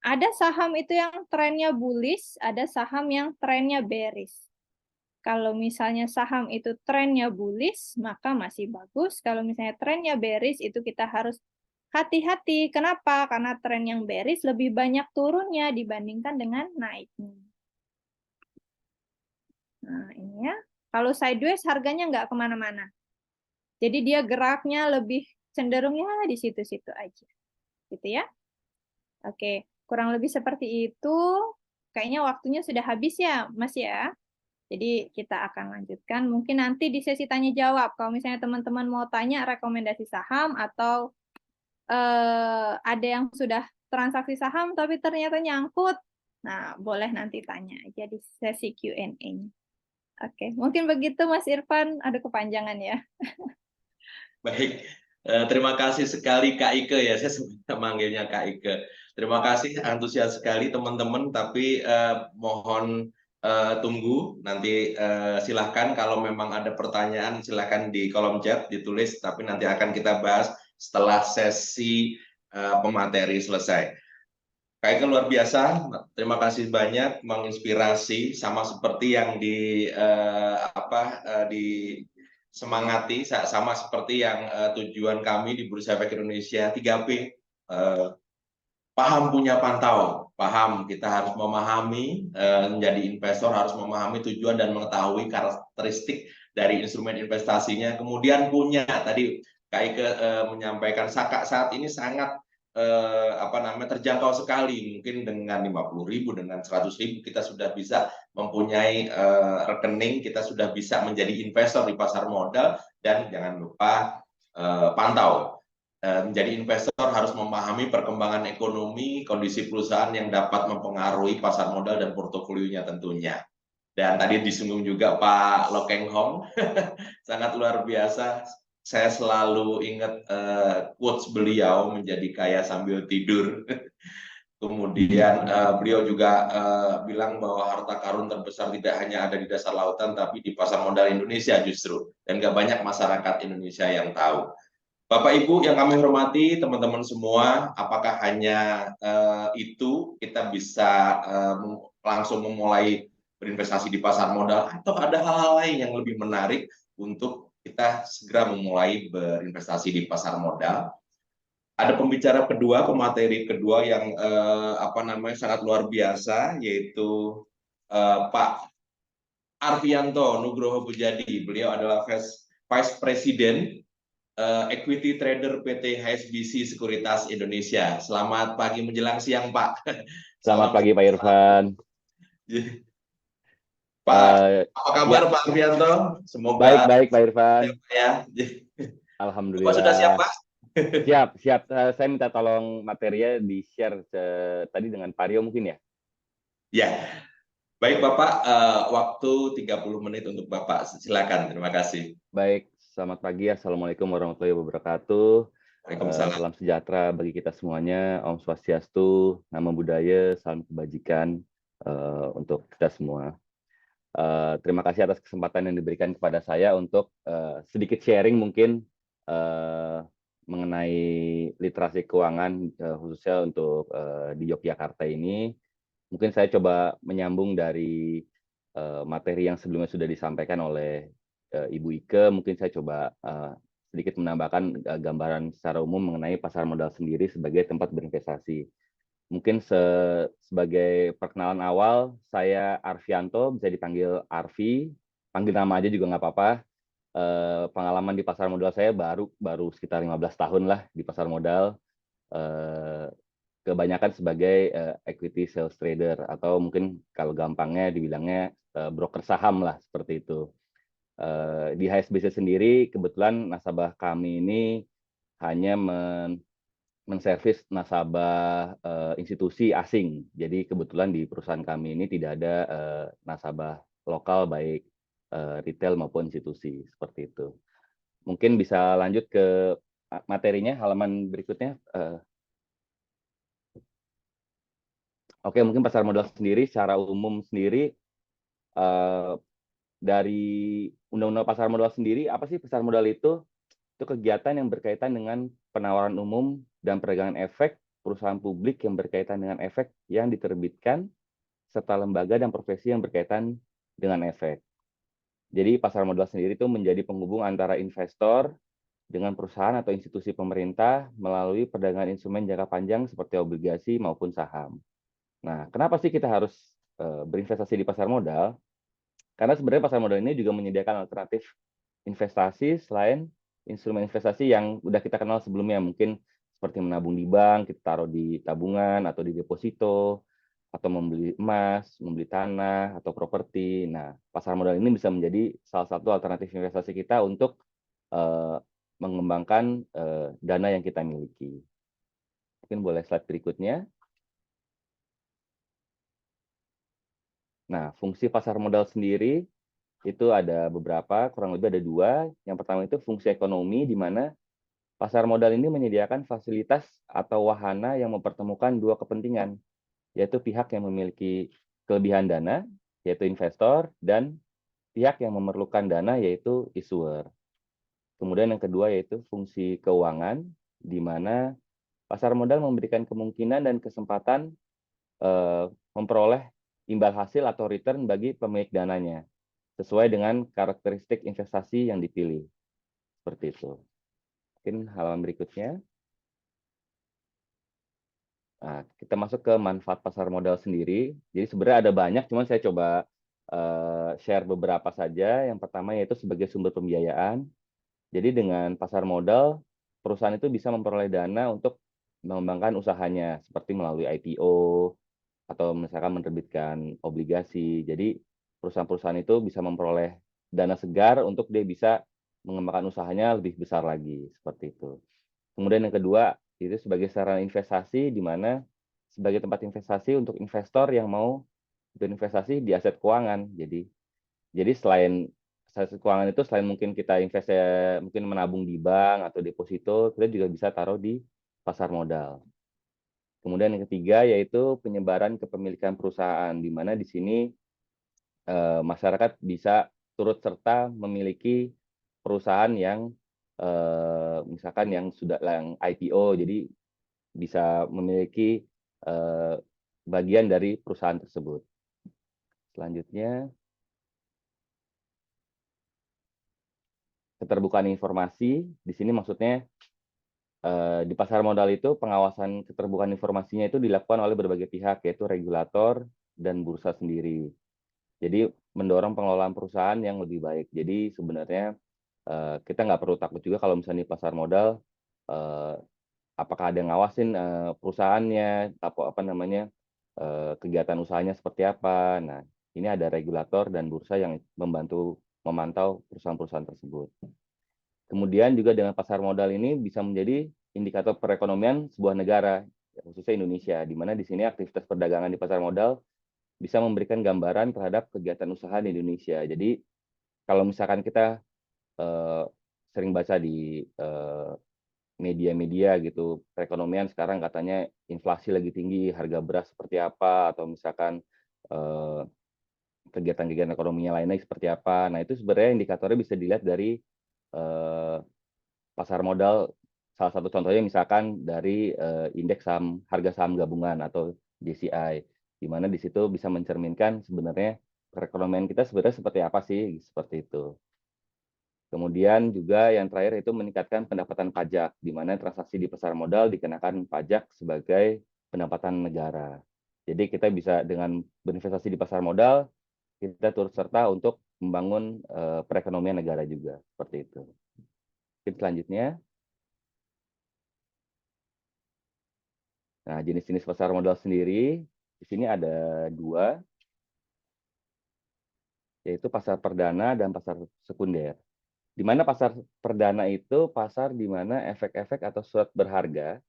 Ada saham itu yang trennya bullish, ada saham yang trennya bearish. Kalau misalnya saham itu trennya bullish, maka masih bagus. Kalau misalnya trennya bearish, itu kita harus hati-hati. Kenapa? Karena tren yang bearish lebih banyak turunnya dibandingkan dengan naiknya. Nah, ini ya. Kalau sideways, harganya nggak kemana-mana. Jadi dia geraknya lebih cenderung ya di situ-situ aja. Gitu ya. Oke, kurang lebih seperti itu. Kayaknya waktunya sudah habis ya, Mas ya. Jadi kita akan lanjutkan. Mungkin nanti di sesi tanya jawab. Kalau misalnya teman-teman mau tanya rekomendasi saham atau ada yang sudah transaksi saham tapi ternyata nyangkut, nah boleh nanti tanya aja di sesi Q&A-nya. Oke, mungkin begitu Mas Irfan. Ada kepanjangan ya. Baik, terima kasih sekali Kak Ike ya, saya sebenarnya manggilnya Kak Ike. Terima kasih, antusias sekali teman-teman, tapi mohon tunggu, nanti silahkan kalau memang ada pertanyaan silahkan di kolom chat ditulis, tapi nanti akan kita bahas setelah sesi pemateri selesai. Kak Ike luar biasa, terima kasih banyak, menginspirasi sama seperti yang semangati, sama seperti yang tujuan kami di Bursa Efek Indonesia 3P, paham punya pantau, paham kita harus memahami, menjadi investor harus memahami tujuan dan mengetahui karakteristik dari instrumen investasinya, kemudian punya, tadi Kak Ike menyampaikan saat ini sangat terjangkau sekali, mungkin dengan 50.000, dengan 100.000 kita sudah bisa mempunyai rekening, kita sudah bisa menjadi investor di pasar modal, dan jangan lupa pantau. Menjadi investor harus memahami perkembangan ekonomi, kondisi perusahaan yang dapat mempengaruhi pasar modal dan portofolionya tentunya. Dan tadi disinggung juga Pak Lokeng Hong, sangat luar biasa. Saya selalu ingat quotes beliau, menjadi kaya sambil tidur. Kemudian beliau juga bilang bahwa harta karun terbesar tidak hanya ada di dasar lautan, tapi di pasar modal Indonesia justru. Dan nggak banyak masyarakat Indonesia yang tahu. Bapak Ibu yang kami hormati, teman-teman semua, apakah hanya itu kita bisa langsung memulai berinvestasi di pasar modal, atau ada hal-hal lain yang lebih menarik untuk kita segera memulai berinvestasi di pasar modal? Ada pembicara kedua, pemateri kedua yang sangat luar biasa, yaitu Pak Arfianto Nugroho Bujadi. Beliau adalah Vice President Equity Trader PT HSBC Sekuritas Indonesia. Selamat pagi menjelang siang, Pak. Selamat pagi, Pak Irfan. Pak, apa kabar Pak Arfianto? Semoga baik, Pak Irfan. Ya. Alhamdulillah. Pak sudah siap, Pak? Siap. Saya minta tolong materinya di-share tadi dengan Pak Rio mungkin ya? Ya. Baik, Bapak. Waktu 30 menit untuk Bapak. Silakan. Terima kasih. Baik. Selamat pagi. Assalamualaikum warahmatullahi wabarakatuh. Waalaikumsalam. Salam sejahtera bagi kita semuanya. Om Swastiastu, Namo Buddhaya, salam kebajikan untuk kita semua. Terima kasih atas kesempatan yang diberikan kepada saya untuk sedikit sharing mungkin mengenai literasi keuangan khususnya untuk di Yogyakarta ini. Mungkin saya coba menyambung dari materi yang sebelumnya sudah disampaikan oleh Ibu Ike. Mungkin saya coba sedikit menambahkan gambaran secara umum mengenai pasar modal sendiri sebagai tempat berinvestasi. Mungkin sebagai perkenalan awal, saya Arfianto, bisa dipanggil Arfi, panggil nama aja juga nggak apa-apa. Pengalaman di pasar modal saya baru sekitar 15 tahun lah di pasar modal. Kebanyakan sebagai equity sales trader, atau mungkin kalau gampangnya dibilangnya broker saham lah, seperti itu. Di HSBC sendiri, kebetulan nasabah kami ini hanya menservis nasabah institusi asing. Jadi kebetulan di perusahaan kami ini tidak ada nasabah lokal, baik retail maupun institusi, seperti itu. Mungkin bisa lanjut ke materinya, halaman berikutnya. Oke, mungkin pasar modal sendiri secara umum sendiri, dari Undang-Undang Pasar Modal sendiri, apa sih pasar modal itu? Itu kegiatan yang berkaitan dengan penawaran umum dan perdagangan efek perusahaan publik yang berkaitan dengan efek yang diterbitkan, serta lembaga dan profesi yang berkaitan dengan efek. Jadi pasar modal sendiri itu menjadi penghubung antara investor dengan perusahaan atau institusi pemerintah melalui perdagangan instrumen jangka panjang seperti obligasi maupun saham. Nah, kenapa sih kita harus berinvestasi di pasar modal? Karena sebenarnya pasar modal ini juga menyediakan alternatif investasi selain instrumen investasi yang udah kita kenal sebelumnya, mungkin seperti menabung di bank, kita taruh di tabungan atau di deposito, atau membeli emas, membeli tanah, atau properti. Nah, pasar modal ini bisa menjadi salah satu alternatif investasi kita untuk mengembangkan dana yang kita miliki. Mungkin boleh slide berikutnya. Nah, fungsi pasar modal sendiri itu ada beberapa, kurang lebih ada dua. Yang pertama itu fungsi ekonomi, di mana pasar modal ini menyediakan fasilitas atau wahana yang mempertemukan dua kepentingan, yaitu pihak yang memiliki kelebihan dana, yaitu investor, dan pihak yang memerlukan dana, yaitu issuer. Kemudian yang kedua yaitu fungsi keuangan, di mana pasar modal memberikan kemungkinan dan kesempatan memperoleh imbal hasil atau return bagi pemilik dananya, sesuai dengan karakteristik investasi yang dipilih. Seperti itu. Mungkin halaman berikutnya. Nah, kita masuk ke manfaat pasar modal sendiri. Jadi sebenarnya ada banyak, cuman saya coba share beberapa saja. Yang pertama yaitu sebagai sumber pembiayaan. Jadi dengan pasar modal, perusahaan itu bisa memperoleh dana untuk mengembangkan usahanya, seperti melalui IPO, atau misalkan menerbitkan obligasi. Jadi perusahaan-perusahaan itu bisa memperoleh dana segar untuk dia bisa mengembangkan usahanya lebih besar lagi, seperti itu. Kemudian yang kedua, itu sebagai sarana investasi, di mana sebagai tempat investasi untuk investor yang mau berinvestasi di aset keuangan. Jadi selain aset keuangan itu, selain mungkin kita mungkin menabung di bank atau deposito, kita juga bisa taruh di pasar modal. Kemudian yang ketiga yaitu penyebaran kepemilikan perusahaan, di mana di sini masyarakat bisa turut serta memiliki perusahaan yang misalkan yang sudah IPO, jadi bisa memiliki bagian dari perusahaan tersebut. Selanjutnya, keterbukaan informasi. Di sini maksudnya di pasar modal itu pengawasan keterbukaan informasinya itu dilakukan oleh berbagai pihak, yaitu regulator dan bursa sendiri. Jadi mendorong pengelolaan perusahaan yang lebih baik. Jadi sebenarnya kita nggak perlu takut juga kalau misalnya di pasar modal apakah ada yang ngawasin perusahaannya, apa namanya, kegiatan usahanya seperti apa. Nah, ini ada regulator dan bursa yang membantu memantau perusahaan-perusahaan tersebut. Kemudian juga dengan pasar modal ini bisa menjadi indikator perekonomian sebuah negara, khususnya Indonesia, di mana di sini aktivitas perdagangan di pasar modal bisa memberikan gambaran terhadap kegiatan usaha di Indonesia. Jadi kalau misalkan kita sering baca di media-media gitu, perekonomian sekarang katanya inflasi lagi tinggi, harga beras seperti apa, atau misalkan kegiatan-kegiatan ekonominya lainnya seperti apa. Nah, itu sebenarnya indikatornya bisa dilihat dari pasar modal, salah satu contohnya misalkan dari indeks saham harga saham gabungan atau JCI, di mana di situ bisa mencerminkan sebenarnya perekonomian kita sebenarnya seperti apa sih, seperti itu. Kemudian juga yang terakhir itu meningkatkan pendapatan pajak, di mana transaksi di pasar modal dikenakan pajak sebagai pendapatan negara. Jadi kita bisa dengan berinvestasi di pasar modal, kita turut serta untuk membangun perekonomian negara juga, seperti itu. Mungkin selanjutnya. Nah, jenis-jenis pasar modal sendiri, di sini ada 2, yaitu pasar perdana dan pasar sekunder. Di mana pasar perdana itu pasar di mana efek-efek atau surat berharga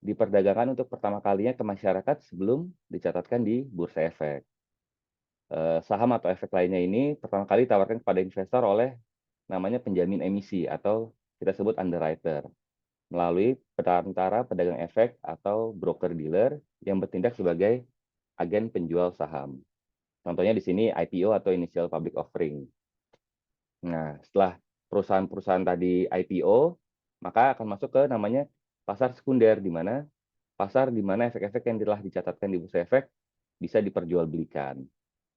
diperdagangkan untuk pertama kalinya ke masyarakat sebelum dicatatkan di bursa efek. Saham atau efek lainnya ini pertama kali ditawarkan kepada investor oleh namanya penjamin emisi atau kita sebut underwriter, melalui perantara pedagang efek atau broker dealer yang bertindak sebagai agen penjual saham. Contohnya di sini IPO atau Initial Public Offering. Nah, setelah perusahaan-perusahaan tadi IPO, maka akan masuk ke namanya pasar sekunder, di mana efek-efek yang telah dicatatkan di bursa efek bisa diperjualbelikan.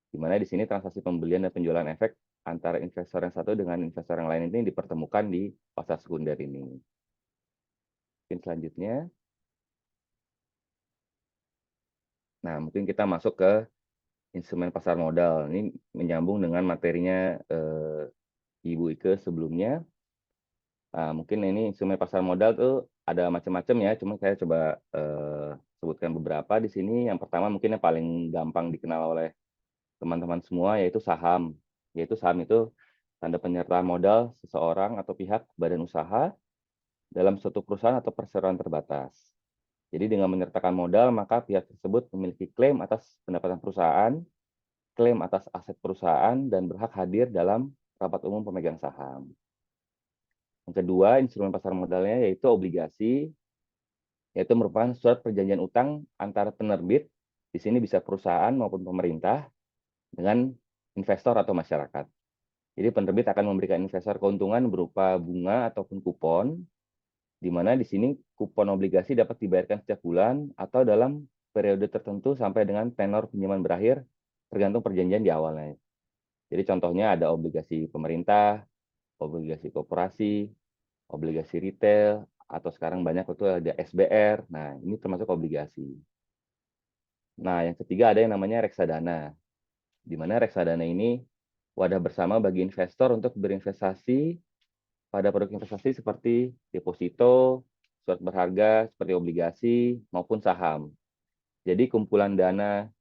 Di mana di sini transaksi pembelian dan penjualan efek antara investor yang satu dengan investor yang lain ini dipertemukan di pasar sekunder ini. Mungkin selanjutnya. Nah, mungkin kita masuk ke instrumen pasar modal. Ini menyambung dengan materinya Ibu Ike sebelumnya. Nah, mungkin ini instrumen pasar modal tuh ada macam-macam ya, cuma saya coba sebutkan beberapa di sini. Yang pertama mungkin yang paling gampang dikenal oleh teman-teman semua, yaitu saham. Yaitu saham itu tanda penyertaan modal seseorang atau pihak badan usaha dalam suatu perusahaan atau perseroan terbatas. Jadi dengan menyertakan modal, maka pihak tersebut memiliki klaim atas pendapatan perusahaan, klaim atas aset perusahaan, dan berhak hadir dalam rapat umum pemegang saham. Yang kedua, instrumen pasar modalnya yaitu obligasi, yaitu merupakan surat perjanjian utang antara penerbit, di sini bisa perusahaan maupun pemerintah, dengan investor atau masyarakat. Jadi penerbit akan memberikan investor keuntungan berupa bunga ataupun kupon, di mana di sini kupon obligasi dapat dibayarkan setiap bulan atau dalam periode tertentu sampai dengan tenor pinjaman berakhir, tergantung perjanjian di awalnya. Jadi contohnya ada obligasi pemerintah, obligasi koperasi, obligasi retail, atau sekarang banyak itu ada SBR. Nah, ini termasuk obligasi. Nah, yang ketiga ada yang namanya reksadana, di mana reksadana ini wadah bersama bagi investor untuk berinvestasi pada produk investasi seperti deposito, surat berharga seperti obligasi, maupun saham. Jadi kumpulan dana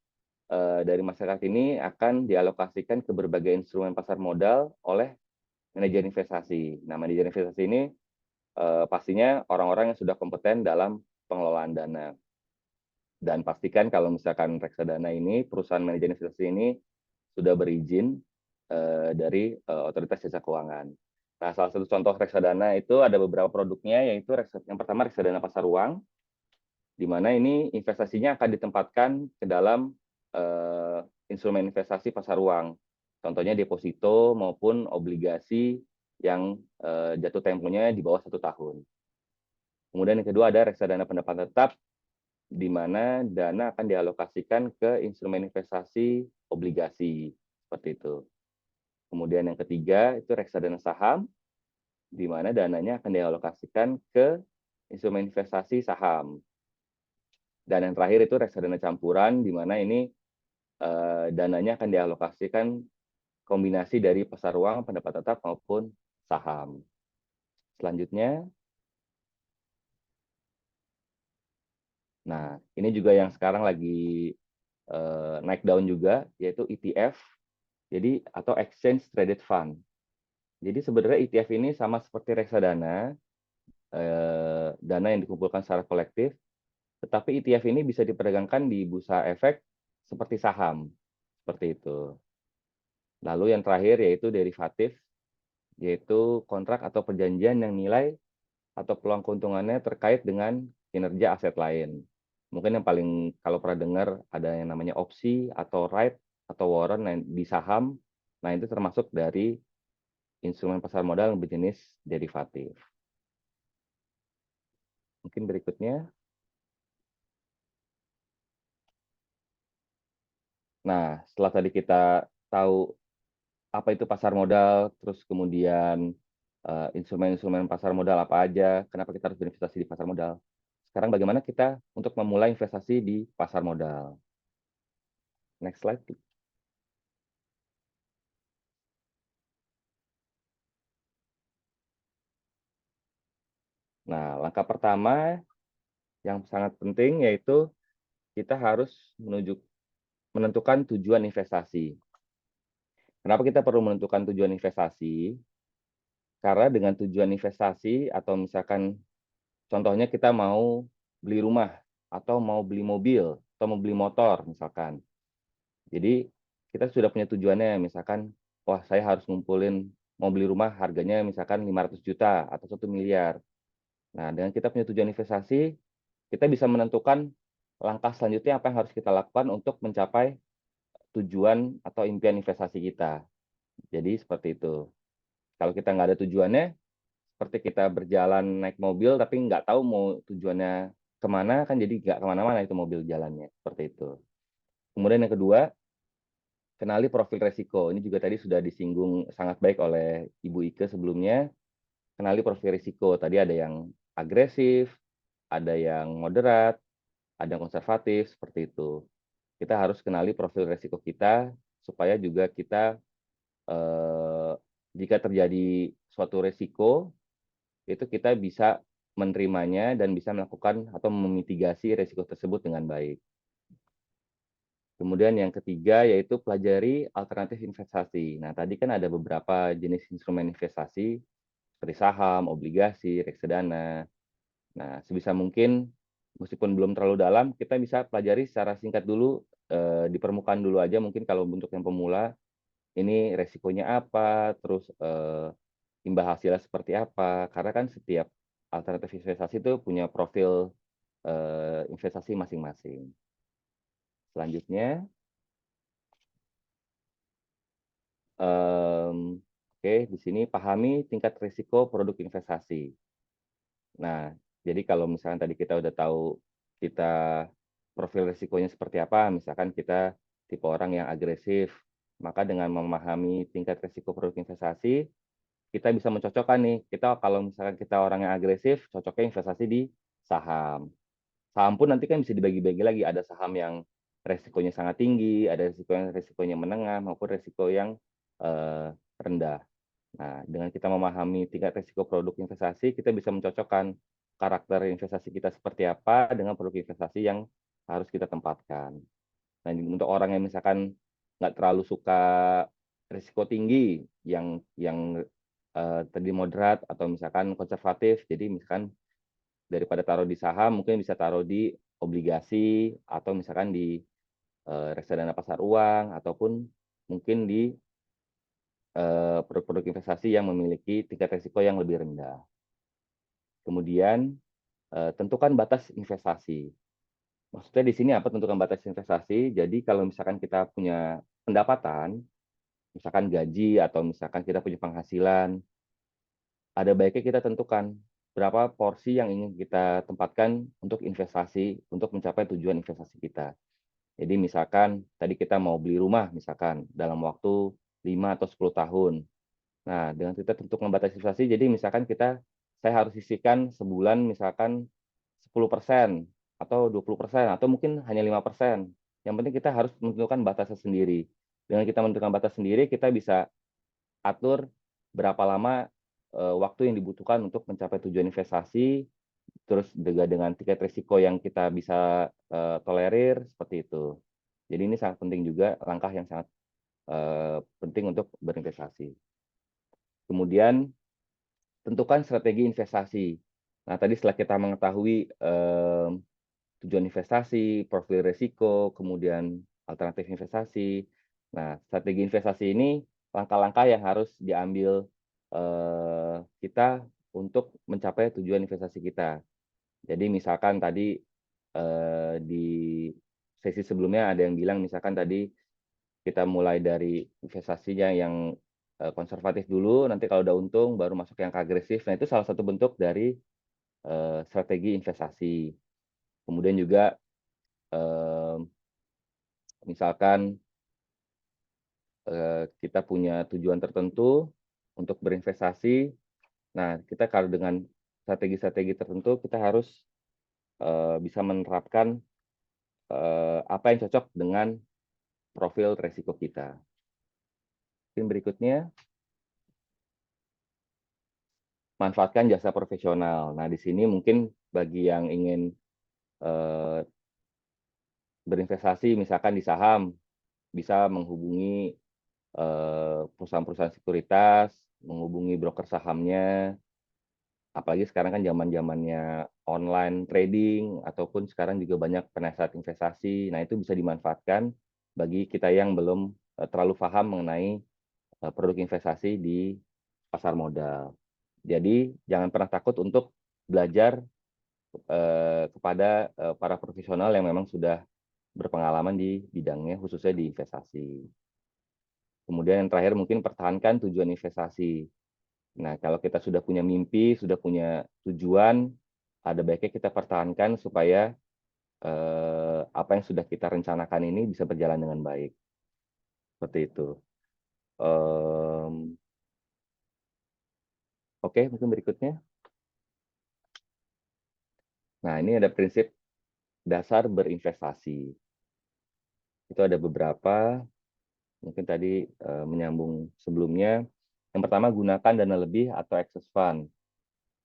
dari masyarakat ini akan dialokasikan ke berbagai instrumen pasar modal oleh manajer investasi. Nah, manajer investasi ini pastinya orang-orang yang sudah kompeten dalam pengelolaan dana. Dan pastikan kalau misalkan reksadana ini, perusahaan manajer investasi ini sudah berizin dari Otoritas Jasa Keuangan. Nah, salah satu contoh reksadana itu ada beberapa produknya, yaitu yang pertama reksadana pasar uang, di mana ini investasinya akan ditempatkan ke dalam instrumen investasi pasar uang. Contohnya deposito maupun obligasi yang jatuh temponya di bawah 1 tahun. Kemudian yang kedua ada reksadana pendapatan tetap, di mana dana akan dialokasikan ke instrumen investasi obligasi, seperti itu. Kemudian yang ketiga itu reksadana saham, di mana dananya akan dialokasikan ke instrumen investasi saham. Dan yang terakhir itu reksadana campuran, di mana ini dananya akan dialokasikan kombinasi dari pasar uang, pendapat tetap, maupun saham. Selanjutnya, nah ini juga yang sekarang lagi naik daun juga, yaitu ETF, jadi atau Exchange Traded Fund. Jadi sebenarnya ETF ini sama seperti reksadana, dana yang dikumpulkan secara kolektif, tetapi ETF ini bisa diperdagangkan di bursa efek seperti saham, seperti itu. Lalu yang terakhir yaitu derivatif, yaitu kontrak atau perjanjian yang nilai atau peluang keuntungannya terkait dengan kinerja aset lain. Mungkin yang paling kalau pernah dengar ada yang namanya opsi atau right atau warrant di saham. Nah, itu termasuk dari instrumen pasar modal yang berjenis derivatif. Mungkin berikutnya. Nah, setelah tadi kita tahu apa itu pasar modal, terus kemudian instrumen-instrumen pasar modal apa aja, kenapa kita harus berinvestasi di pasar modal. Sekarang bagaimana kita untuk memulai investasi di pasar modal. Next slide. Nah, langkah pertama yang sangat penting yaitu kita harus menentukan tujuan investasi. Kenapa kita perlu menentukan tujuan investasi? Karena dengan tujuan investasi atau misalkan contohnya kita mau beli rumah atau mau beli mobil atau mau beli motor misalkan. Jadi kita sudah punya tujuannya misalkan wah saya harus ngumpulin mau beli rumah harganya misalkan 500 juta atau 1 miliar. Nah, dengan kita punya tujuan investasi, kita bisa menentukan langkah selanjutnya apa yang harus kita lakukan untuk mencapai tujuan atau impian investasi kita. Jadi seperti itu. Kalau kita nggak ada tujuannya, seperti kita berjalan naik mobil tapi nggak tahu mau tujuannya kemana, kan jadi nggak kemana-mana itu mobil jalannya. Seperti itu. Kemudian yang kedua, kenali profil resiko. Ini juga tadi sudah disinggung sangat baik oleh Ibu Ike sebelumnya. Kenali profil risiko. Tadi ada yang agresif, ada yang moderat, ada yang konservatif, seperti itu. Kita harus kenali profil risiko kita, supaya juga kita, jika terjadi suatu risiko, itu kita bisa menerimanya dan bisa melakukan atau memitigasi risiko tersebut dengan baik. Kemudian yang ketiga yaitu pelajari alternatif investasi. Nah, tadi kan ada beberapa jenis instrumen investasi seperti saham, obligasi, reksadana. Nah, sebisa mungkin meskipun belum terlalu dalam, kita bisa pelajari secara singkat dulu di permukaan dulu aja mungkin kalau untuk yang pemula ini resikonya apa, terus imbal hasilnya seperti apa. Karena kan setiap alternatif investasi itu punya profil investasi masing-masing. Selanjutnya, oke, di sini pahami tingkat risiko produk investasi. Nah, jadi kalau misalkan tadi kita udah tahu kita profil risikonya seperti apa, misalkan kita tipe orang yang agresif, maka dengan memahami tingkat risiko produk investasi, kita bisa mencocokkan nih, kita kalau misalkan kita orang yang agresif, cocoknya investasi di saham. Saham pun nanti kan bisa dibagi-bagi lagi, ada saham yang resikonya sangat tinggi, ada resikonya menengah, maupun resiko yang rendah. Nah, dengan kita memahami tingkat risiko produk investasi, kita bisa mencocokkan karakter investasi kita seperti apa dengan produk investasi yang harus kita tempatkan. Nah, untuk orang yang misalkan nggak terlalu suka risiko tinggi, yang tadi moderat atau misalkan konservatif, jadi misalkan daripada taruh di saham, mungkin bisa taruh di obligasi atau misalkan di reksadana pasar uang ataupun mungkin di produk-produk investasi yang memiliki tingkat risiko yang lebih rendah. Kemudian tentukan batas investasi. Maksudnya di sini apa tentukan batas investasi? Jadi kalau misalkan kita punya pendapatan, misalkan gaji atau misalkan kita punya penghasilan, ada baiknya kita tentukan berapa porsi yang ingin kita tempatkan untuk investasi, untuk mencapai tujuan investasi kita. Jadi misalkan tadi kita mau beli rumah misalkan dalam waktu 5 atau 10 tahun. Nah, dengan kita tentukan batas investasi, jadi misalkan saya harus sisihkan sebulan misalkan 10% atau 20% atau mungkin hanya 5%. Yang penting kita harus menentukan batasnya sendiri. Dengan kita menentukan batas sendiri, kita bisa atur berapa lama waktu yang dibutuhkan untuk mencapai tujuan investasi, terus juga dengan tingkat risiko yang kita bisa tolerir, seperti itu. Jadi ini sangat penting juga, langkah yang sangat penting untuk berinvestasi. Kemudian tentukan strategi investasi. Nah, tadi setelah kita mengetahui tujuan investasi, profil risiko, kemudian alternatif investasi. Nah, strategi investasi ini langkah-langkah yang harus diambil kita untuk mencapai tujuan investasi kita. Jadi misalkan tadi di sesi sebelumnya ada yang bilang misalkan tadi kita mulai dari investasinya yang konservatif dulu, nanti kalau udah untung baru masuk yang agresif. Nah, itu salah satu bentuk dari strategi investasi. Kemudian juga misalkan kita punya tujuan tertentu untuk berinvestasi. Nah, kita kalau dengan strategi-strategi tertentu, kita harus bisa menerapkan apa yang cocok dengan profil resiko kita. Mungkin berikutnya, manfaatkan jasa profesional. Nah, di sini mungkin bagi yang ingin berinvestasi, misalkan di saham, bisa menghubungi perusahaan-perusahaan sekuritas, menghubungi broker sahamnya, apalagi sekarang kan zaman-zamannya online trading, ataupun sekarang juga banyak penasihat investasi. Nah, itu bisa dimanfaatkan bagi kita yang belum terlalu paham mengenai produk investasi di pasar modal. Jadi, jangan pernah takut untuk belajar kepada para profesional yang memang sudah berpengalaman di bidangnya, khususnya di investasi. Kemudian yang terakhir mungkin pertahankan tujuan investasi. Nah, kalau kita sudah punya mimpi, sudah punya tujuan, ada baiknya kita pertahankan supaya apa yang sudah kita rencanakan ini bisa berjalan dengan baik. Seperti itu. Oke, mungkin berikutnya. Nah, ini ada prinsip dasar berinvestasi. Itu ada beberapa, mungkin tadi menyambung sebelumnya. Yang pertama, gunakan dana lebih atau excess fund.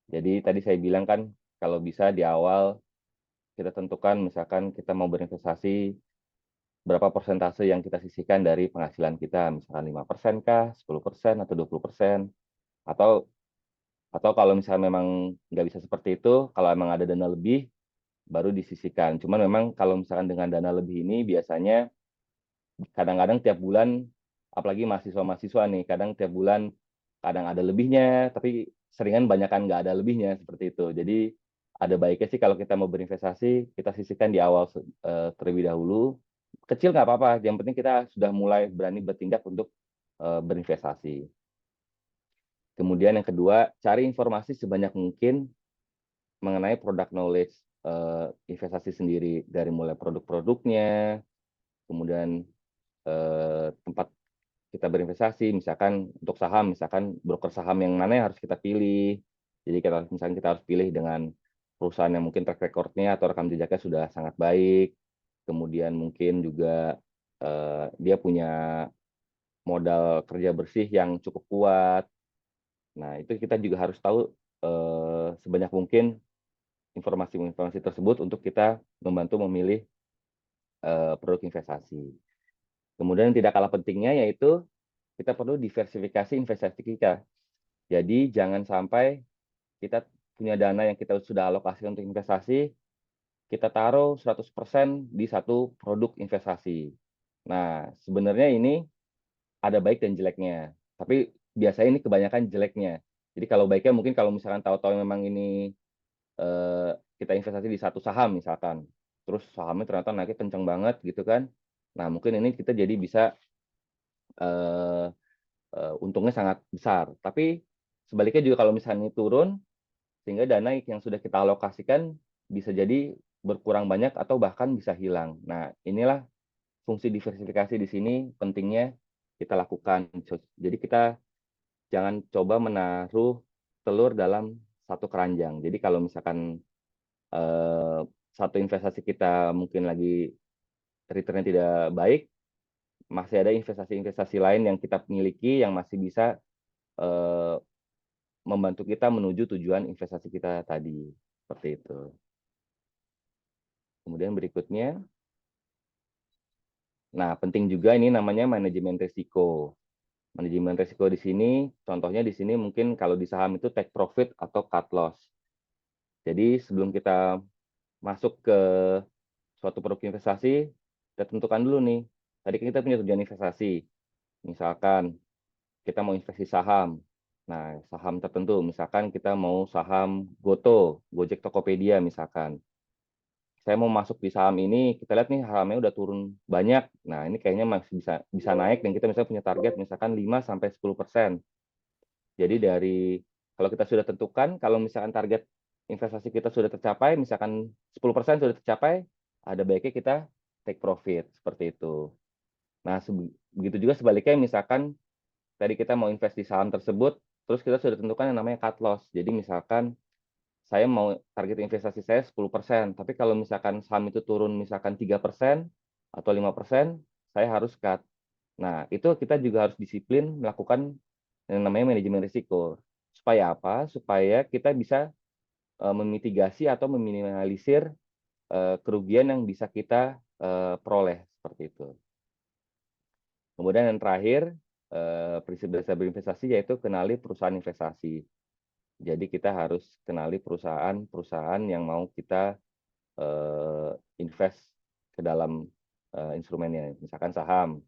Jadi tadi saya bilang kan, kalau bisa di awal kita tentukan misalkan kita mau berinvestasi berapa persentase yang kita sisihkan dari penghasilan kita, misalkan 5% kah, 10% atau 20%, atau kalau misalnya memang nggak bisa seperti itu, kalau emang ada dana lebih baru disisihkan. Cuman memang kalau misalkan dengan dana lebih ini biasanya kadang-kadang tiap bulan, apalagi mahasiswa-mahasiswa nih, kadang tiap bulan kadang ada lebihnya, tapi seringan banyakan nggak ada lebihnya seperti itu. Jadi ada baiknya sih kalau kita mau berinvestasi, kita sisihkan di awal terlebih dahulu. Kecil nggak apa-apa, yang penting kita sudah mulai berani bertindak untuk berinvestasi. Kemudian yang kedua, cari informasi sebanyak mungkin mengenai produk knowledge investasi sendiri, dari mulai produk-produknya, kemudian tempat kita berinvestasi, misalkan untuk saham, misalkan broker saham yang mana yang harus kita pilih. Jadi misalkan kita harus pilih dengan perusahaan yang mungkin track record-nya atau rekam jejaknya sudah sangat baik. Kemudian mungkin juga dia punya modal kerja bersih yang cukup kuat. Nah, itu kita juga harus tahu sebanyak mungkin informasi-informasi tersebut untuk kita membantu memilih produk investasi. Kemudian tidak kalah pentingnya yaitu kita perlu diversifikasi investasi kita. Jadi jangan sampai kita punya dana yang kita sudah alokasikan untuk investasi, kita taruh 100% di satu produk investasi. Nah, sebenarnya ini ada baik dan jeleknya. Tapi biasanya ini kebanyakan jeleknya. Jadi kalau baiknya mungkin kalau misalkan tahu-tahu memang ini kita investasi di satu saham misalkan, terus sahamnya ternyata naiknya kencang banget gitu kan. Nah, mungkin ini kita jadi bisa untungnya sangat besar. Tapi sebaliknya juga kalau misalnya ini turun, sehingga dana yang sudah kita alokasikan bisa jadi berkurang banyak atau bahkan bisa hilang. Nah, inilah fungsi diversifikasi di sini pentingnya kita lakukan. Jadi kita jangan coba menaruh telur dalam satu keranjang. Jadi kalau misalkan satu investasi kita mungkin lagi return-nya tidak baik, masih ada investasi-investasi lain yang kita miliki yang masih bisa membantu kita menuju tujuan investasi kita tadi. Seperti itu. Kemudian berikutnya, nah penting juga ini namanya manajemen risiko. Manajemen risiko di sini, contohnya di sini mungkin kalau di saham itu take profit atau cut loss. Jadi sebelum kita masuk ke suatu produk investasi, kita tentukan dulu nih. Tadi kita punya tujuan investasi. Misalkan kita mau investasi saham. Nah, saham tertentu, misalkan kita mau saham Goto, Gojek Tokopedia misalkan. Saya mau masuk di saham ini, kita lihat nih sahamnya udah turun banyak. Nah, ini kayaknya masih bisa naik dan kita misalnya punya target misalkan 5-10%. Jadi kalau kita sudah tentukan, kalau misalkan target investasi kita sudah tercapai, misalkan 10% sudah tercapai, ada baiknya kita take profit, seperti itu. Nah, begitu juga sebaliknya, misalkan tadi kita mau invest di saham tersebut, terus kita sudah tentukan yang namanya cut loss. Jadi misalkan saya mau target investasi saya 10%, tapi kalau misalkan saham itu turun misalkan 3% atau 5%, saya harus cut. Nah, itu kita juga harus disiplin melakukan yang namanya manajemen risiko. Supaya apa? Supaya kita bisa memitigasi atau meminimalisir kerugian yang bisa kita peroleh, seperti itu. Kemudian yang terakhir, prinsip dasar berinvestasi yaitu kenali perusahaan investasi. Jadi kita harus kenali perusahaan-perusahaan yang mau kita invest ke dalam instrumennya. Misalkan saham.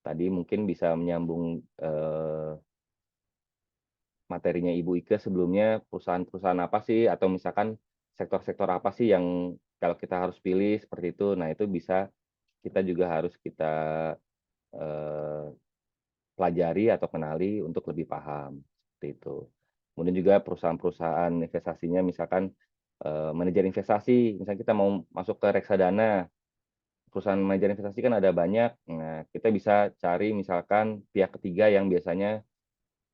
Tadi mungkin bisa menyambung materinya Ibu Ike sebelumnya, perusahaan-perusahaan apa sih, atau misalkan sektor-sektor apa sih yang kalau kita harus pilih seperti itu. Nah, itu bisa kita juga harus kita pelajari atau kenali untuk lebih paham, seperti itu. Kemudian juga perusahaan-perusahaan investasinya, misalkan manajer investasi, misalnya kita mau masuk ke reksadana, perusahaan manajer investasi kan ada banyak. Nah, kita bisa cari misalkan pihak ketiga yang biasanya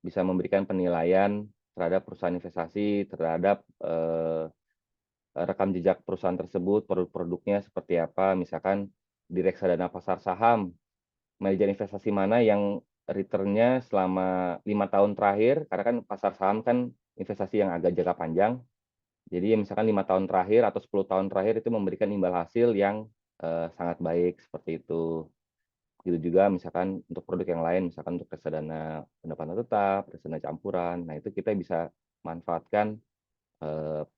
bisa memberikan penilaian terhadap perusahaan investasi, terhadap rekam jejak perusahaan tersebut, produk-produknya seperti apa. Misalkan di reksadana pasar saham, manajer investasi mana yang return-nya selama 5 tahun terakhir, karena kan pasar saham kan investasi yang agak jangka panjang. Jadi misalkan 5 tahun terakhir atau 10 tahun terakhir itu memberikan imbal hasil yang sangat baik, seperti itu. Gitu juga misalkan untuk produk yang lain, misalkan untuk reksadana pendapatan tetap, reksadana campuran. Nah, itu kita bisa manfaatkan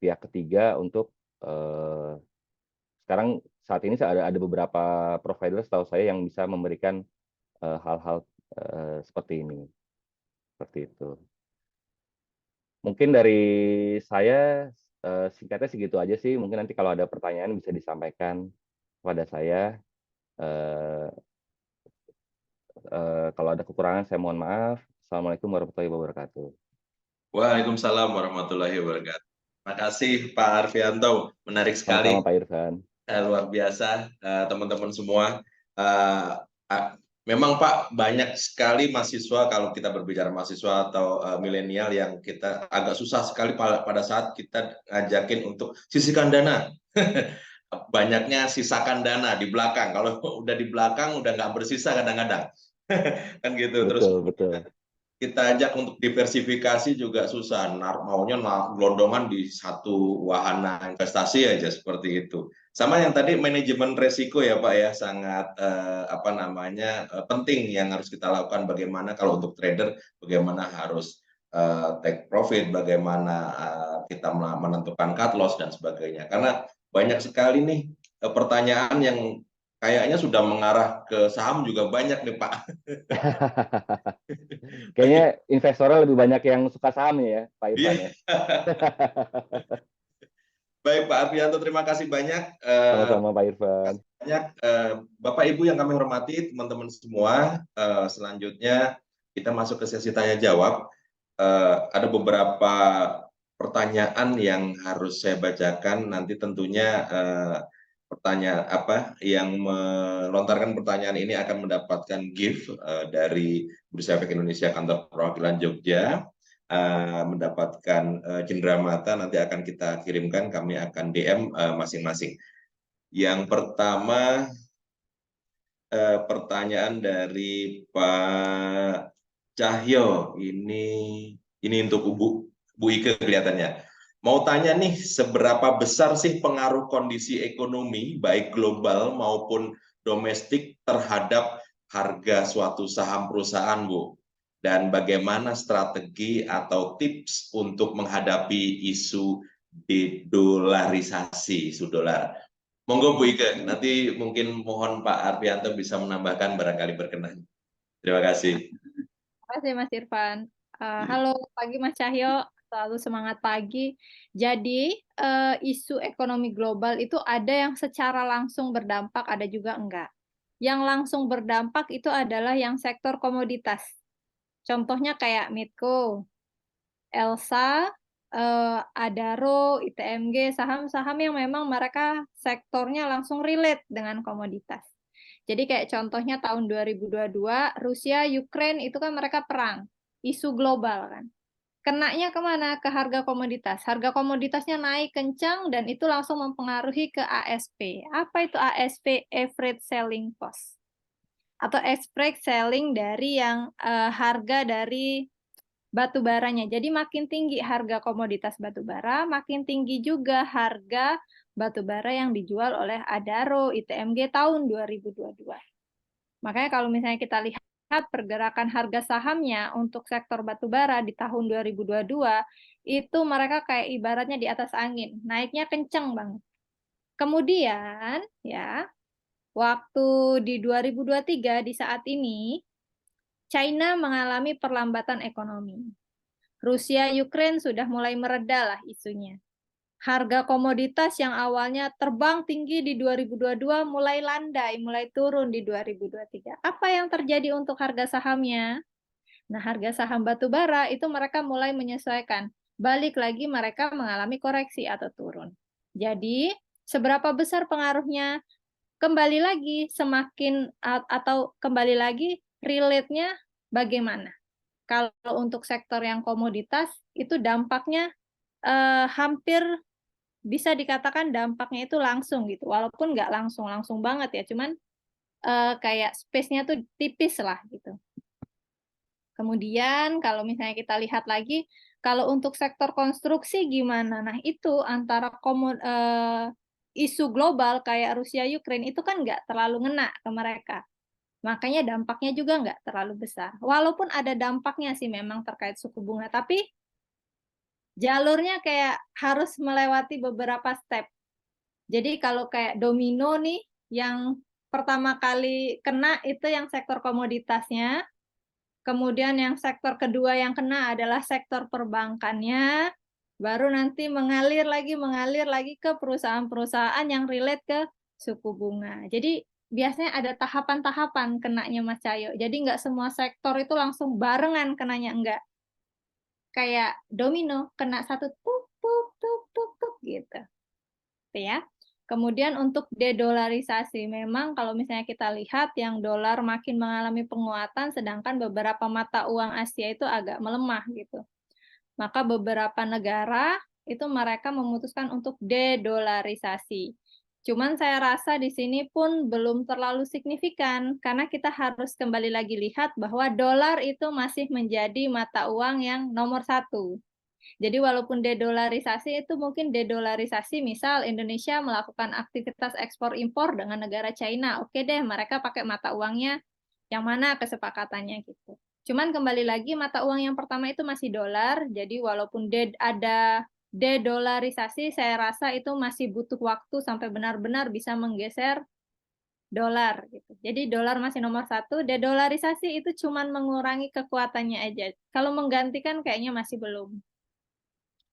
pihak ketiga untuk sekarang saat ini ada beberapa provider setahu saya yang bisa memberikan hal-hal seperti ini. Seperti itu. Mungkin dari saya singkatnya segitu aja sih. Mungkin nanti kalau ada pertanyaan bisa disampaikan kepada saya. Kalau ada kekurangan saya mohon maaf. Assalamualaikum warahmatullahi wabarakatuh. Waalaikumsalam warahmatullahi wabarakatuh. Terima kasih Pak Arfianto, menarik sekali. Sama-sama Pak Irfan. Luar biasa teman-teman semua. Memang Pak, banyak sekali mahasiswa, kalau kita berbicara mahasiswa atau milenial, yang kita agak susah sekali pada saat kita ngajakin untuk sisihkan dana. Banyaknya sisakan dana di belakang. Kalau udah di belakang udah nggak bersisa kadang-kadang. Kan gitu. Terus Betul. kita ajak untuk diversifikasi juga susah. Maunya gelondongan di satu wahana investasi aja, seperti itu. Sama yang tadi manajemen resiko ya Pak ya, sangat penting yang harus kita lakukan. Bagaimana kalau untuk trader, bagaimana harus take profit, bagaimana kita menentukan cut loss dan sebagainya. Karena banyak sekali nih pertanyaan yang kayaknya sudah mengarah ke saham juga banyak nih Pak. Kayaknya investornya lebih banyak yang suka saham ya, Pak Irfan ya. Baik Pak Arfianto, terima kasih banyak. Sama-sama Pak Irfan. Banyak Bapak Ibu yang kami hormati, teman-teman semua. Selanjutnya kita masuk ke sesi tanya jawab. Ada beberapa pertanyaan yang harus saya bacakan. Nanti tentunya pertanyaan yang melontarkan pertanyaan ini akan mendapatkan gift dari Bursa Efek Indonesia Kantor Perwakilan Jogja. Mendapatkan cenderamata, nanti akan kita kirimkan, kami akan DM masing-masing. Yang pertama pertanyaan dari Pak Cahyo, ini untuk Bu Ike kelihatannya. Mau tanya nih, seberapa besar sih pengaruh kondisi ekonomi baik global maupun domestik terhadap harga suatu saham perusahaan, Bu? Dan bagaimana strategi atau tips untuk menghadapi isu dedolarisasi, isu dolar? Monggo Bu Ike, nanti mungkin mohon Pak Arfianto bisa menambahkan barangkali berkenan. Terima kasih. Terima kasih Mas Irfan. Halo pagi Mas Cahyo, selalu semangat pagi. Jadi isu ekonomi global itu ada yang secara langsung berdampak, ada juga enggak. Yang langsung berdampak itu adalah yang sektor komoditas. Contohnya kayak Medco, Elsa, Adaro, ITMG, saham-saham yang memang mereka sektornya langsung relate dengan komoditas. Jadi kayak contohnya tahun 2022, Rusia, Ukraine itu kan mereka perang, isu global kan. Kenanya kemana? Ke harga komoditas. Harga komoditasnya naik kencang dan itu langsung mempengaruhi ke ASP. Apa itu ASP? Average Selling Cost. Atau average selling dari yang harga dari batu baranya. Jadi makin tinggi harga komoditas batu bara, makin tinggi juga harga batu bara yang dijual oleh Adaro, ITMG tahun 2022. Makanya kalau misalnya kita lihat pergerakan harga sahamnya untuk sektor batubara di tahun 2022 itu mereka kayak ibaratnya di atas angin, naiknya kenceng banget. Kemudian ya, waktu di 2023 di saat ini China mengalami perlambatan ekonomi. Rusia Ukraine sudah mulai mereda lah isunya. Harga komoditas yang awalnya terbang tinggi di 2022 mulai landai, mulai turun di 2023. Apa yang terjadi untuk harga sahamnya? Nah, harga saham batubara itu mereka mulai menyesuaikan. Balik lagi mereka mengalami koreksi atau turun. Jadi, seberapa besar pengaruhnya? Kembali lagi semakin atau kembali lagi relate-nya bagaimana? Kalau untuk sektor yang komoditas itu dampaknya hampir bisa dikatakan dampaknya itu langsung gitu, walaupun nggak langsung banget ya, cuman kayak space-nya tuh tipis lah gitu. Kemudian kalau misalnya kita lihat lagi, kalau untuk sektor konstruksi gimana? Nah itu antara isu global kayak Rusia Ukraine itu kan nggak terlalu ngena ke mereka. Makanya dampaknya juga nggak terlalu besar. Walaupun ada dampaknya sih memang terkait suku bunga, tapi jalurnya kayak harus melewati beberapa step. Jadi kalau kayak domino nih, yang pertama kali kena itu yang sektor komoditasnya, kemudian yang sektor kedua yang kena adalah sektor perbankannya, baru nanti mengalir lagi ke perusahaan-perusahaan yang relate ke suku bunga. Jadi biasanya ada tahapan-tahapan kenanya Mas Cahyo. Jadi nggak semua sektor itu langsung barengan kenanya, enggak. Kayak domino, kena satu tuk gitu. Ya. Kemudian untuk dedolarisasi, memang kalau misalnya kita lihat yang dolar makin mengalami penguatan, sedangkan beberapa mata uang Asia itu agak melemah gitu. Maka beberapa negara itu mereka memutuskan untuk dedolarisasi. Cuman saya rasa di sini pun belum terlalu signifikan, karena kita harus kembali lagi lihat bahwa dolar itu masih menjadi mata uang yang nomor satu. Jadi walaupun dedolarisasi itu mungkin dedolarisasi misal Indonesia melakukan aktivitas ekspor impor dengan negara China, oke deh mereka pakai mata uangnya yang mana kesepakatannya gitu. Cuman kembali lagi mata uang yang pertama itu masih dolar, jadi walaupun ada dedolarisasi, saya rasa itu masih butuh waktu sampai benar-benar bisa menggeser dolar gitu. Jadi dolar masih nomor satu, dedolarisasi itu cuman mengurangi kekuatannya aja. Kalau menggantikan kayaknya masih belum.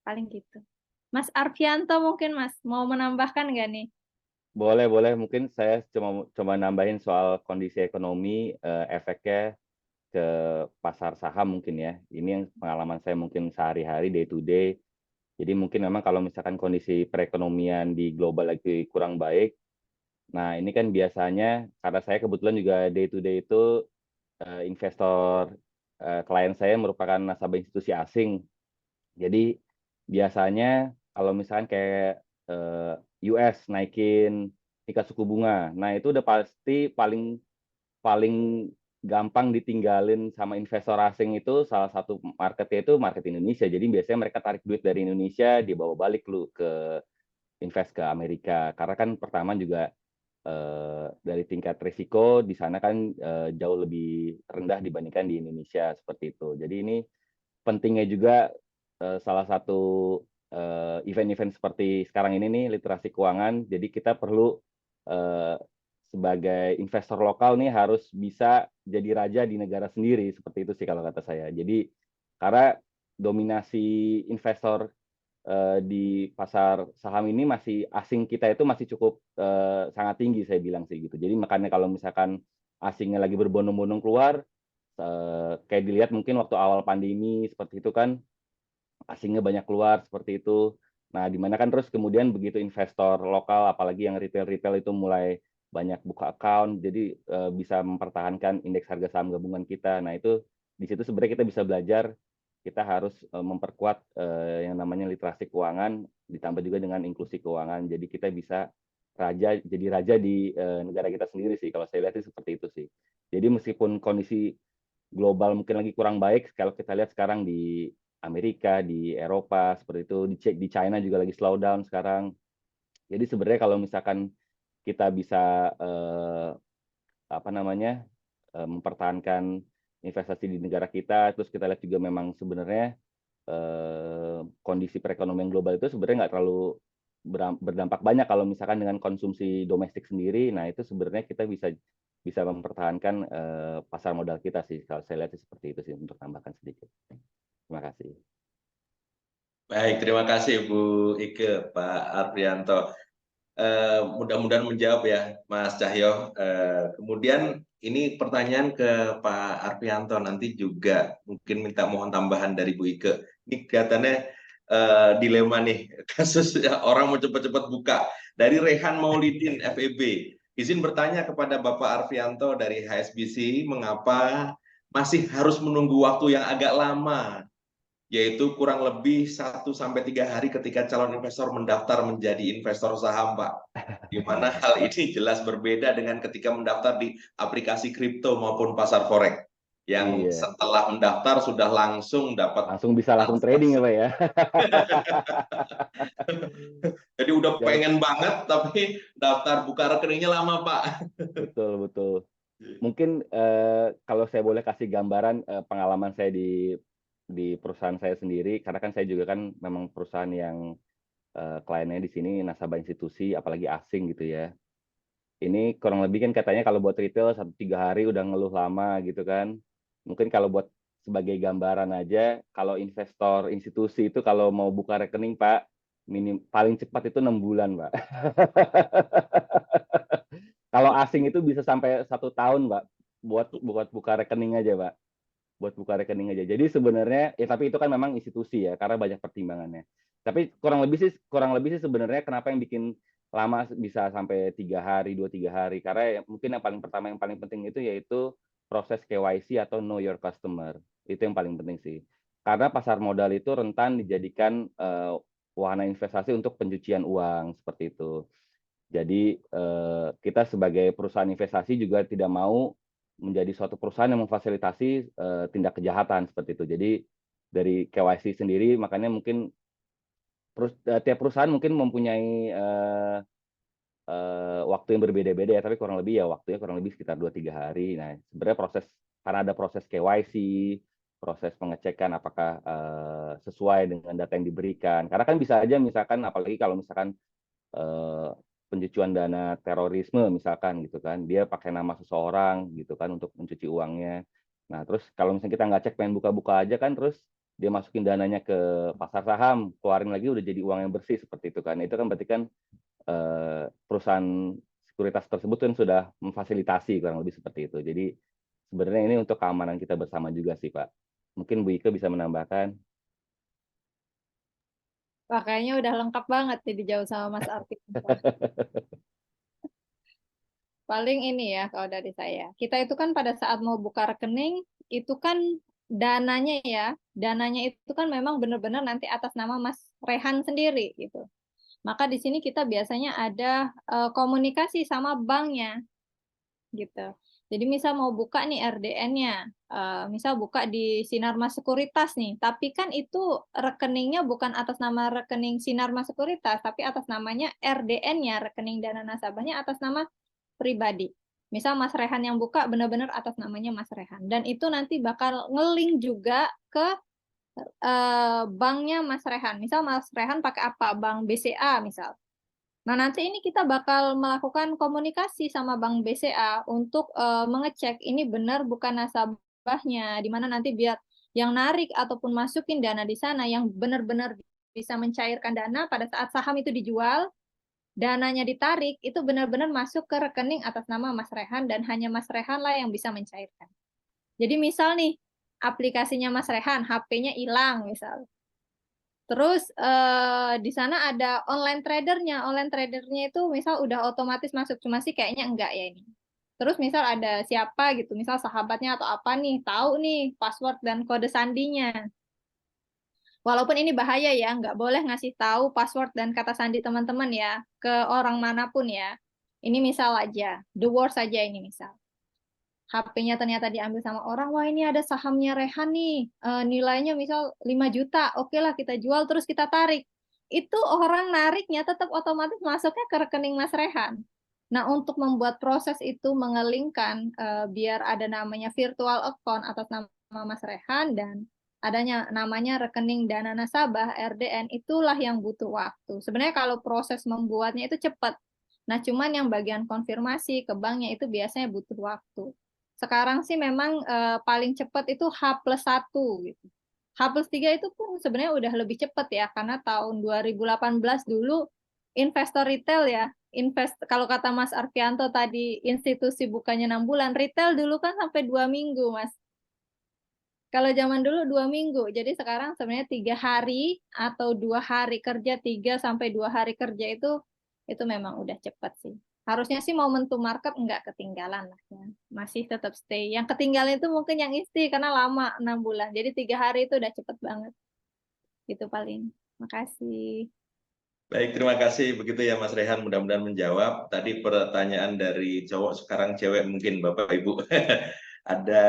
Paling gitu. Mas Arfianto mungkin Mas mau menambahkan nggak nih? Boleh. Mungkin saya cuma nambahin soal kondisi ekonomi, efeknya ke pasar saham mungkin ya. Ini yang pengalaman saya mungkin sehari-hari, day to day. Jadi mungkin memang kalau misalkan kondisi perekonomian di global lagi kurang baik, nah ini kan biasanya, karena saya kebetulan juga day to day itu investor, klien saya merupakan nasabah institusi asing. Jadi biasanya kalau misalkan kayak US naikin tingkat suku bunga, nah itu udah pasti paling gampang ditinggalin sama investor asing itu salah satu marketnya itu market Indonesia. Jadi biasanya mereka tarik duit dari Indonesia, dibawa balik lu ke invest ke Amerika. Karena kan pertama juga dari tingkat risiko di sana kan jauh lebih rendah dibandingkan di Indonesia seperti itu. Jadi ini pentingnya juga salah satu event-event seperti sekarang ini nih, literasi keuangan. Jadi kita perlu sebagai investor lokal nih harus bisa jadi raja di negara sendiri, seperti itu sih kalau kata saya. Jadi karena dominasi investor di pasar saham ini masih asing, kita itu masih cukup sangat tinggi saya bilang sih gitu. Jadi makanya kalau misalkan asingnya lagi berbondong-bondong keluar, kayak dilihat mungkin waktu awal pandemi seperti itu kan, asingnya banyak keluar seperti itu. Nah, di mana kan terus kemudian begitu investor lokal, apalagi yang retail itu mulai banyak buka account, jadi bisa mempertahankan indeks harga saham gabungan kita. Nah, itu di situ sebenarnya kita bisa belajar, kita harus memperkuat yang namanya literasi keuangan, ditambah juga dengan inklusi keuangan. Jadi kita bisa jadi raja di negara kita sendiri sih. Kalau saya lihat sih seperti itu sih. Jadi meskipun kondisi global mungkin lagi kurang baik, kalau kita lihat sekarang di Amerika, di Eropa seperti itu, di China juga lagi slow down sekarang. Jadi sebenarnya kalau misalkan kita bisa mempertahankan investasi di negara kita, terus kita lihat juga memang sebenarnya kondisi perekonomian global itu sebenarnya nggak terlalu berdampak banyak kalau misalkan dengan konsumsi domestik sendiri. Nah, itu sebenarnya kita bisa mempertahankan pasar modal kita sih. Kalau saya lihat seperti itu sih, untuk tambahkan sedikit. Terima kasih. Baik, terima kasih Bu Ike, Pak Arprianto. Mudah-mudahan menjawab ya, Mas Cahyo. Kemudian ini pertanyaan ke Pak Arprianto, nanti juga mungkin minta mohon tambahan dari Bu Ike. Ini kelihatannya dilema nih, kasus orang mau cepat-cepat buka. Dari Rehan Maulidin, FEB. Izin bertanya kepada Bapak Arprianto dari HSBC, mengapa masih harus menunggu waktu yang agak lama, yaitu kurang lebih 1-3 hari ketika calon investor mendaftar menjadi investor saham, Pak. Di mana hal ini jelas berbeda dengan ketika mendaftar di aplikasi kripto maupun pasar forex, yang setelah mendaftar sudah langsung dapat bisa trading ya, Pak ya. Jadi udah pengen banget, tapi daftar buka rekeningnya lama, Pak. Betul. Mungkin kalau saya boleh kasih gambaran pengalaman saya di perusahaan saya sendiri, karena kan saya juga kan memang perusahaan yang kliennya di sini nasabah institusi, apalagi asing gitu ya. Ini kurang lebih kan katanya kalau buat retail 1-3 hari udah ngeluh lama gitu kan. Mungkin kalau buat sebagai gambaran aja, kalau investor institusi itu kalau mau buka rekening, Pak, paling cepat itu 6 bulan, Pak. Kalau asing itu bisa sampai 1 tahun, Pak, buat buka rekening aja, Pak. Buat buka rekening aja. Jadi sebenarnya, ya tapi itu kan memang institusi ya, karena banyak pertimbangannya. Tapi kurang lebih sih sebenarnya kenapa yang bikin lama bisa sampai 3 hari, 2-3 hari. Karena mungkin yang paling penting itu yaitu proses KYC atau Know Your Customer. Itu yang paling penting sih. Karena pasar modal itu rentan dijadikan wahana investasi untuk pencucian uang, seperti itu. Jadi kita sebagai perusahaan investasi juga tidak mau menjadi suatu perusahaan yang memfasilitasi tindak kejahatan seperti itu. Jadi dari KYC sendiri, makanya mungkin tiap perusahaan mungkin mempunyai waktu yang berbeda-beda ya, tapi waktunya kurang lebih sekitar 2-3 hari. Nah, sebenarnya karena ada proses KYC, proses pengecekan apakah sesuai dengan data yang diberikan. Karena kan bisa aja misalkan, apalagi kalau misalkan pencucian dana terorisme misalkan gitu kan, dia pakai nama seseorang gitu kan untuk mencuci uangnya. Nah, terus kalau misalnya kita nggak cek, pengen buka-buka aja kan, terus dia masukin dananya ke pasar saham, keluarin lagi udah jadi uang yang bersih seperti itu kan. Itu kan berarti kan perusahaan sekuritas tersebut kan sudah memfasilitasi, kurang lebih seperti itu. Jadi sebenarnya ini untuk keamanan kita bersama juga sih, Pak. Mungkin Bu Ike bisa menambahkan. Wah, kayaknya udah lengkap banget nih dijawab sama Mas Arfi. Paling ini ya kalau dari saya. Kita itu kan pada saat mau buka rekening, itu kan dananya itu kan memang benar-benar nanti atas nama Mas Rehan sendiri gitu. Maka di sini kita biasanya ada komunikasi sama banknya gitu. Jadi misal mau buka nih RDN-nya, misal buka di Sinarmas Sekuritas nih, tapi kan itu rekeningnya bukan atas nama rekening Sinarmas Sekuritas, tapi atas namanya RDN-nya, rekening dana nasabahnya atas nama pribadi. Misal Mas Rehan yang buka benar-benar atas namanya Mas Rehan. Dan itu nanti bakal nge-link juga ke banknya Mas Rehan. Misal Mas Rehan pakai apa? Bank BCA misal. Nah, nanti ini kita bakal melakukan komunikasi sama Bank BCA untuk mengecek ini benar bukan nasabahnya, di mana nanti biar yang narik ataupun masukin dana di sana yang benar-benar bisa mencairkan dana pada saat saham itu dijual, dananya ditarik, itu benar-benar masuk ke rekening atas nama Mas Rehan dan hanya Mas Rehan lah yang bisa mencairkan. Jadi misal nih, aplikasinya Mas Rehan, HP-nya hilang misal. Terus di sana ada online tradernya. Online tradernya itu misal udah otomatis masuk, cuma sih kayaknya enggak ya ini. Terus misal ada siapa gitu, misal sahabatnya atau apa nih, tahu nih password dan kode sandinya. Walaupun ini bahaya ya, nggak boleh ngasih tahu password dan kata sandi teman-teman ya ke orang manapun ya. Ini misal aja, the worst saja ini misal. HP-nya ternyata diambil sama orang, wah ini ada sahamnya Rehan nih, nilainya misal 5 juta, oke lah kita jual terus kita tarik. Itu orang nariknya tetap otomatis masuknya ke rekening Mas Rehan. Nah, untuk membuat proses itu mengelingkan, biar ada namanya virtual account atas nama Mas Rehan dan adanya namanya rekening dana nasabah RDN, itulah yang butuh waktu. Sebenarnya kalau proses membuatnya itu cepat. Nah, cuman yang bagian konfirmasi ke banknya itu biasanya butuh waktu. Sekarang sih memang paling cepat itu H+1 gitu. H+3 itu pun sebenarnya udah lebih cepat ya, karena tahun 2018 dulu investor retail ya, kalau kata Mas Arfianto tadi institusi bukannya 6 bulan, retail dulu kan sampai 2 minggu Mas. Kalau zaman dulu 2 minggu, jadi sekarang sebenarnya 3 hari atau 2 hari kerja, 3 sampai 2 hari kerja itu memang udah cepat sih. Harusnya sih momentum market nggak ketinggalan lah ya. Masih tetap stay. Yang ketinggalan itu mungkin yang isti karena lama 6 bulan. Jadi 3 hari itu udah cepet banget. Itu paling. Makasih. Baik, terima kasih. Begitu ya Mas Rehan, mudah-mudahan menjawab. Tadi pertanyaan dari cowok, sekarang cewek mungkin Bapak Ibu. Ada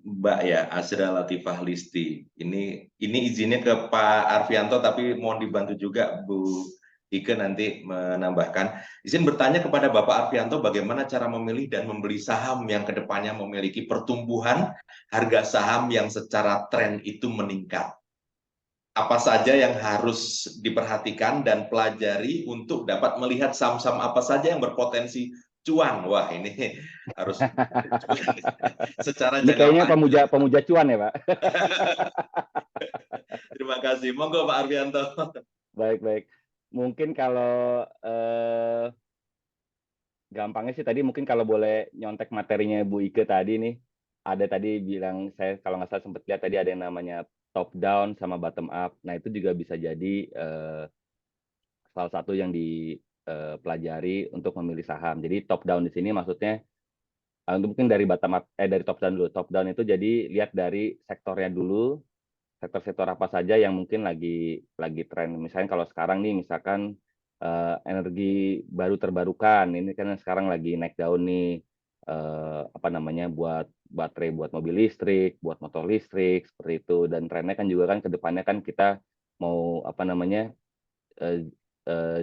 Mbak ya, Azra Latifah Listi. Ini izinnya ke Pak Arfianto, tapi mohon dibantu juga Bu Ike nanti menambahkan. Izin bertanya kepada Bapak Arfianto, bagaimana cara memilih dan membeli saham yang kedepannya memiliki pertumbuhan harga saham yang secara tren itu meningkat. Apa saja yang harus diperhatikan dan pelajari untuk dapat melihat saham-saham apa saja yang berpotensi cuan. Wah, ini harus secara Ini jangka kayaknya panjang. pemuja cuan ya, Pak. Terima kasih. Monggo Pak Arfianto. Baik. Mungkin kalau gampangnya sih tadi mungkin kalau boleh nyontek materinya Bu Ike tadi nih, ada tadi bilang, saya kalau nggak salah sempat lihat tadi ada yang namanya top down sama bottom up. Nah itu juga bisa jadi salah satu yang dipelajari untuk memilih saham. Jadi top down di sini maksudnya mungkin dari bottom up, dari top down dulu. Top down itu jadi lihat dari sektornya dulu, sektor-sektor apa saja yang mungkin lagi tren. Misalnya kalau sekarang nih, misalkan energi baru terbarukan, ini kan sekarang lagi naik daun nih, apa namanya, buat baterai, buat mobil listrik, buat motor listrik, seperti itu. Dan trennya kan juga kan ke depannya kan kita mau apa namanya,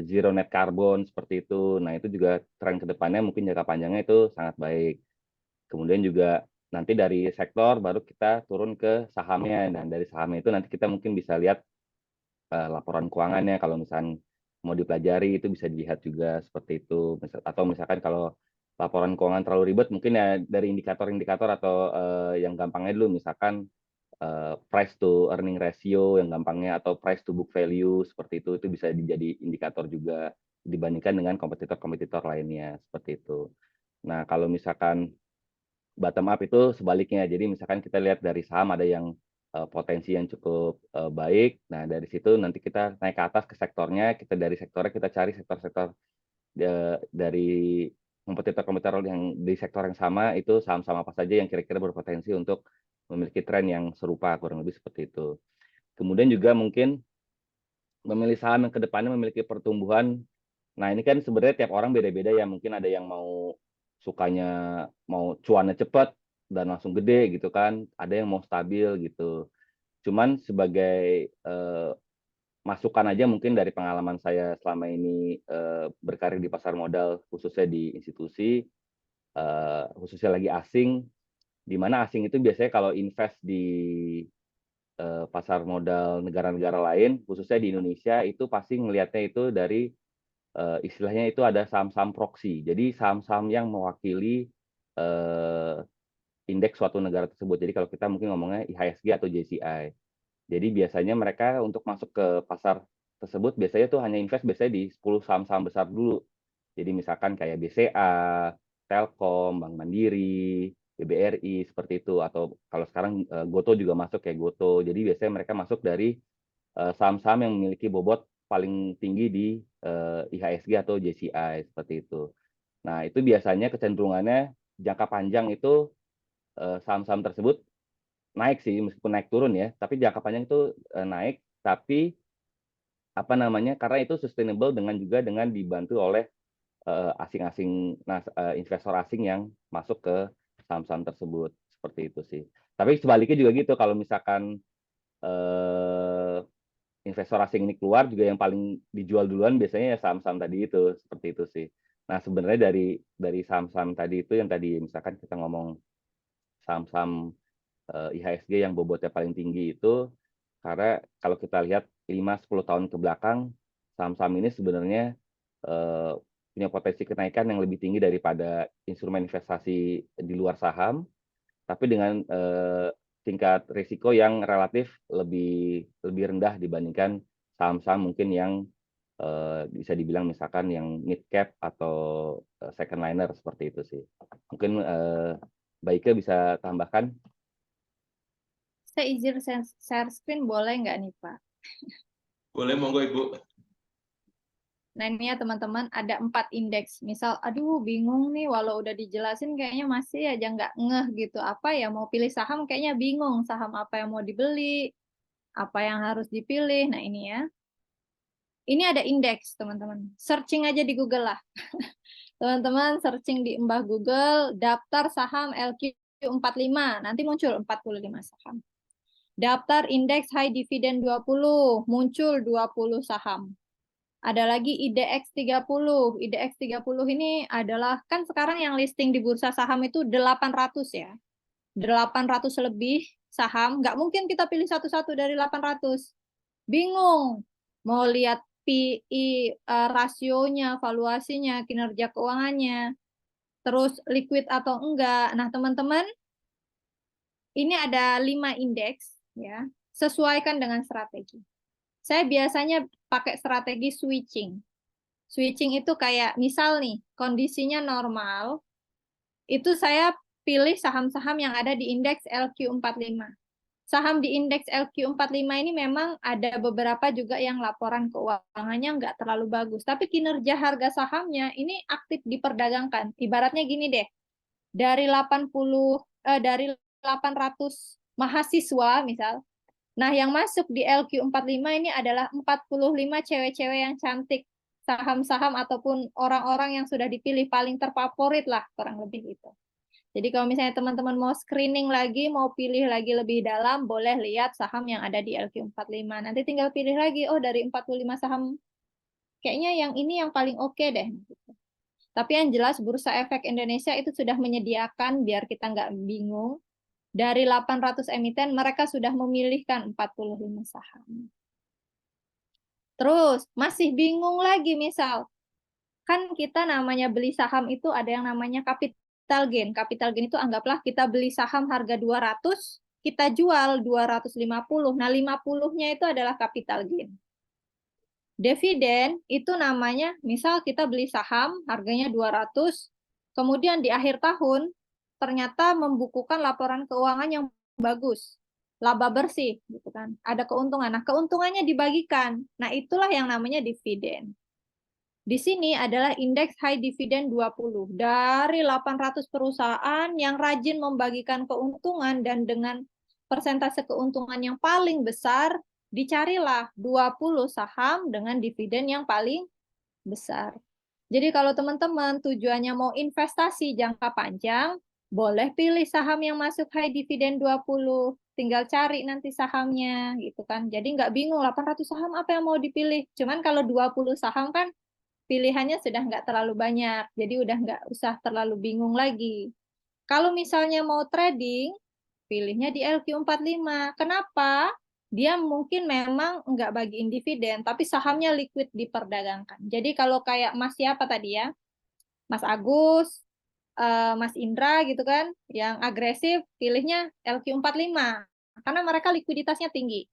zero net carbon seperti itu. Nah itu juga tren ke depannya mungkin jangka panjangnya itu sangat baik. Kemudian juga nanti dari sektor baru kita turun ke sahamnya, dan dari sahamnya itu nanti kita mungkin bisa lihat laporan keuangannya. Kalau misalnya mau dipelajari itu bisa dilihat juga seperti itu. Atau misalkan kalau laporan keuangan terlalu ribet, mungkin ya dari indikator-indikator atau yang gampangnya dulu, misalkan price to earning ratio yang gampangnya, atau price to book value seperti itu bisa jadi indikator juga dibandingkan dengan kompetitor-kompetitor lainnya seperti itu. Nah kalau misalkan bottom up itu sebaliknya. Jadi misalkan kita lihat dari saham ada yang potensi yang cukup baik. Nah, dari situ nanti kita naik ke atas ke sektornya, dari sektornya kita cari sektor-sektor dari kompetitor-kompetitor yang di sektor yang sama, itu saham-saham apa saja yang kira-kira berpotensi untuk memiliki tren yang serupa, kurang lebih seperti itu. Kemudian juga mungkin memilih saham yang kedepannya memiliki pertumbuhan. Nah, ini kan sebenarnya tiap orang beda-beda ya. Mungkin ada yang sukanya mau cuannya cepat dan langsung gede gitu kan. Ada yang mau stabil gitu. Cuman sebagai masukan aja mungkin dari pengalaman saya selama ini berkarir di pasar modal, khususnya di institusi, khususnya lagi asing, di mana asing itu biasanya kalau invest di pasar modal negara-negara lain, khususnya di Indonesia, itu pasti ngelihatnya itu dari istilahnya itu ada saham-saham proksi. Jadi saham-saham yang mewakili indeks suatu negara tersebut. Jadi kalau kita mungkin ngomongnya IHSG atau JCI. Jadi biasanya mereka untuk masuk ke pasar tersebut biasanya tuh hanya invest biasanya di 10 saham-saham besar dulu. Jadi misalkan kayak BCA, Telkom, Bank Mandiri, BBRI seperti itu, atau kalau sekarang Goto juga masuk kayak Goto. Jadi biasanya mereka masuk dari saham-saham yang memiliki bobot paling tinggi di IHSG atau JCI seperti itu. Nah, itu biasanya kecenderungannya jangka panjang itu saham-saham tersebut naik sih, meskipun naik turun ya, tapi jangka panjang itu naik, tapi apa namanya, karena itu sustainable dengan dibantu oleh investor asing yang masuk ke saham-saham tersebut, seperti itu sih. Tapi sebaliknya juga gitu, kalau misalkan investor asing ini keluar juga yang paling dijual duluan biasanya ya saham-saham tadi itu, seperti itu sih. Nah, sebenarnya dari saham-saham tadi itu yang tadi misalkan kita ngomong saham-saham IHSG yang bobotnya paling tinggi itu, karena kalau kita lihat 5-10 tahun ke belakang, saham-saham ini sebenarnya punya potensi kenaikan yang lebih tinggi daripada instrumen investasi di luar saham, tapi dengan tingkat risiko yang relatif lebih rendah dibandingkan saham-saham mungkin yang bisa dibilang misalkan yang mid cap atau second liner seperti itu sih. Mungkin Mbak Ike bisa tambahkan. Saya izin share screen boleh nggak nih Pak? Boleh, monggo Ibu. Nah ini ya teman-teman, ada 4 indeks. Misal, aduh bingung nih, walau udah dijelasin kayaknya masih aja nggak ngeh gitu. Apa ya, mau pilih saham kayaknya bingung. Saham apa yang mau dibeli, apa yang harus dipilih. Nah ini ya. Ini ada indeks teman-teman. Searching aja di Google lah. Teman-teman searching di Mbah Google, daftar saham LQ45. Nanti muncul 45 saham. Daftar indeks high dividend 20, muncul 20 saham. Ada lagi IDX 30. IDX 30 ini adalah, kan sekarang yang listing di bursa saham itu 800 ya. 800 lebih saham, nggak mungkin kita pilih satu-satu dari 800. Bingung, mau lihat PI, rasionya, valuasinya, kinerja keuangannya, terus liquid atau enggak. Nah teman-teman, ini ada 5 indeks, ya. Sesuaikan dengan strategi. Saya biasanya pakai strategi switching. Switching itu kayak misal nih, kondisinya normal, itu saya pilih saham-saham yang ada di indeks LQ45. Saham di indeks LQ45 ini memang ada beberapa juga yang laporan keuangannya nggak terlalu bagus, tapi kinerja harga sahamnya ini aktif diperdagangkan. Ibaratnya gini deh, dari 800 mahasiswa misal, nah, yang masuk di LQ45 ini adalah 45 cewek-cewek yang cantik. Saham-saham ataupun orang-orang yang sudah dipilih paling terfavorit lah, kurang lebih itu. Jadi kalau misalnya teman-teman mau screening lagi, mau pilih lagi lebih dalam, boleh lihat saham yang ada di LQ45. Nanti tinggal pilih lagi, oh dari 45 saham, kayaknya yang ini yang paling oke deh. Tapi yang jelas Bursa Efek Indonesia itu sudah menyediakan, biar kita nggak bingung, dari 800 emiten, mereka sudah memilihkan 45 saham. Terus, masih bingung lagi misal, kan kita namanya beli saham itu ada yang namanya capital gain. Capital gain itu anggaplah kita beli saham harga 200, kita jual 250. Nah, 50-nya itu adalah capital gain. Dividen itu namanya, misal kita beli saham harganya 200, kemudian di akhir tahun, ternyata membukukan laporan keuangan yang bagus, laba bersih, gitu kan. Ada keuntungan. Nah, keuntungannya dibagikan. Nah, itulah yang namanya dividen. Di sini adalah indeks high dividend 20. Dari 800 perusahaan yang rajin membagikan keuntungan dan dengan persentase keuntungan yang paling besar, dicarilah 20 saham dengan dividen yang paling besar. Jadi kalau teman-teman tujuannya mau investasi jangka panjang, boleh pilih saham yang masuk high dividend 20. Tinggal cari nanti sahamnya gitu kan. Jadi nggak bingung 800 saham apa yang mau dipilih. Cuman kalau 20 saham kan pilihannya sudah nggak terlalu banyak. Jadi udah nggak usah terlalu bingung lagi. Kalau misalnya mau trading, pilihnya di LQ45. Kenapa? Dia mungkin memang nggak bagiin dividen, tapi sahamnya liquid diperdagangkan. Jadi kalau kayak Mas siapa tadi ya? Mas Agus, Mas Indra gitu kan, yang agresif, pilihnya LQ45. Karena mereka likuiditasnya tinggi.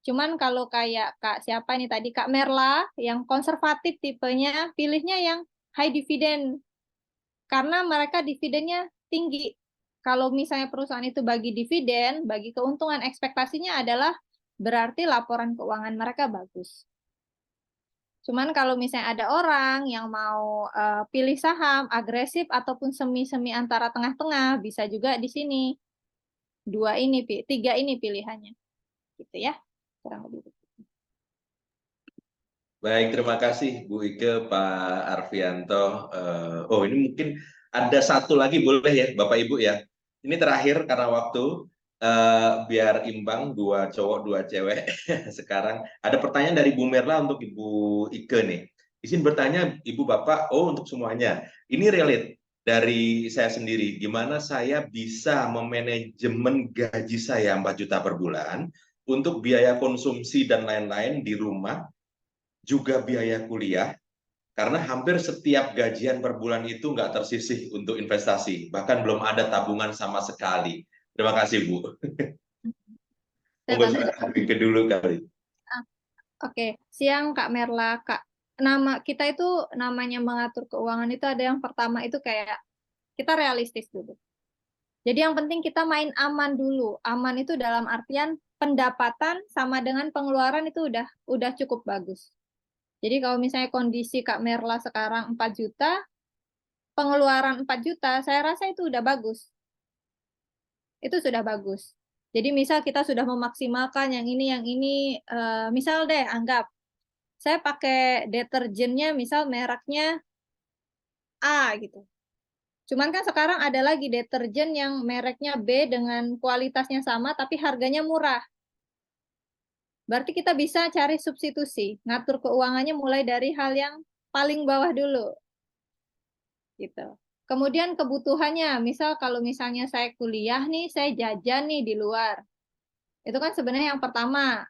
Cuman kalau kayak Kak siapa ini tadi, Kak Merla, yang konservatif tipenya, pilihnya yang high dividend. Karena mereka dividennya tinggi. Kalau misalnya perusahaan itu bagi dividen, bagi keuntungan, ekspektasinya adalah berarti laporan keuangan mereka bagus. Cuman kalau misalnya ada orang yang mau pilih saham agresif ataupun semi-semi antara tengah-tengah, bisa juga di sini. 3 ini pilihannya. Gitu ya. Kurang lebih begitu. Baik, terima kasih Bu Ike, Pak Arfianto. Oh, ini mungkin ada satu lagi boleh ya, Bapak Ibu ya. Ini terakhir karena waktu, biar imbang 2 cowok 2 cewek. Sekarang ada pertanyaan dari Bu Merla untuk Ibu Ike nih. Izin bertanya Ibu Bapak, untuk semuanya. Ini relate dari saya sendiri. Gimana saya bisa memanajemen gaji saya 4 juta per bulan untuk biaya konsumsi dan lain-lain di rumah, juga biaya kuliah, karena hampir setiap gajian per bulan itu nggak tersisih untuk investasi, bahkan belum ada tabungan sama sekali. Terima kasih, Bu. Saya Monggo bantu silakan ke dulu kali. Oke, siang Kak Merla. Kak, kita itu namanya mengatur keuangan itu ada yang pertama itu kayak kita realistis dulu. Jadi yang penting kita main aman dulu. Aman itu dalam artian pendapatan sama dengan pengeluaran itu udah cukup bagus. Jadi kalau misalnya kondisi Kak Merla sekarang 4 juta, pengeluaran 4 juta, saya rasa itu udah bagus. Itu sudah bagus. Jadi misal kita sudah memaksimalkan yang ini, misal deh anggap saya pakai deterjennya misal mereknya A gitu. Cuman kan sekarang ada lagi deterjen yang mereknya B dengan kualitasnya sama tapi harganya murah. Berarti kita bisa cari substitusi, ngatur keuangannya mulai dari hal yang paling bawah dulu. Gitu. Kemudian kebutuhannya, misal kalau misalnya saya kuliah nih, saya jajan nih di luar. Itu kan sebenarnya yang pertama,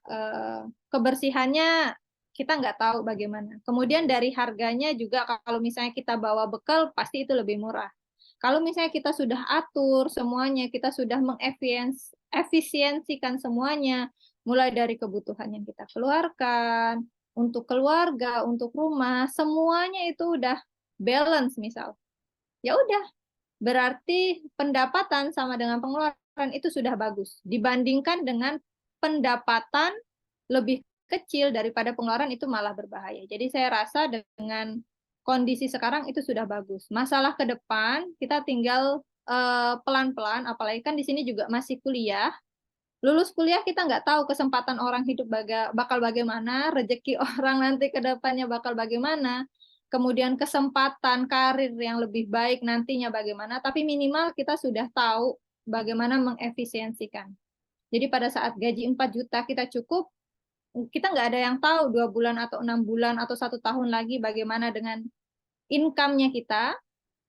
kebersihannya kita nggak tahu bagaimana. Kemudian dari harganya juga kalau misalnya kita bawa bekal, pasti itu lebih murah. Kalau misalnya kita sudah atur semuanya, kita sudah mengefisiensikan semuanya, mulai dari kebutuhan yang kita keluarkan, untuk keluarga, untuk rumah, semuanya itu udah balance misal. Ya udah, berarti pendapatan sama dengan pengeluaran itu sudah bagus. Dibandingkan dengan pendapatan lebih kecil daripada pengeluaran itu malah berbahaya. Jadi saya rasa dengan kondisi sekarang itu sudah bagus. Masalah ke depan kita tinggal pelan-pelan, apalagi kan di sini juga masih kuliah. Lulus kuliah kita nggak tahu kesempatan orang hidup bakal bagaimana, rezeki orang nanti ke depannya bakal bagaimana, kemudian kesempatan karir yang lebih baik nantinya bagaimana, tapi minimal kita sudah tahu bagaimana mengefisiensikan. Jadi pada saat gaji 4 juta kita cukup, kita nggak ada yang tahu 2 bulan atau 6 bulan atau 1 tahun lagi bagaimana dengan income-nya kita.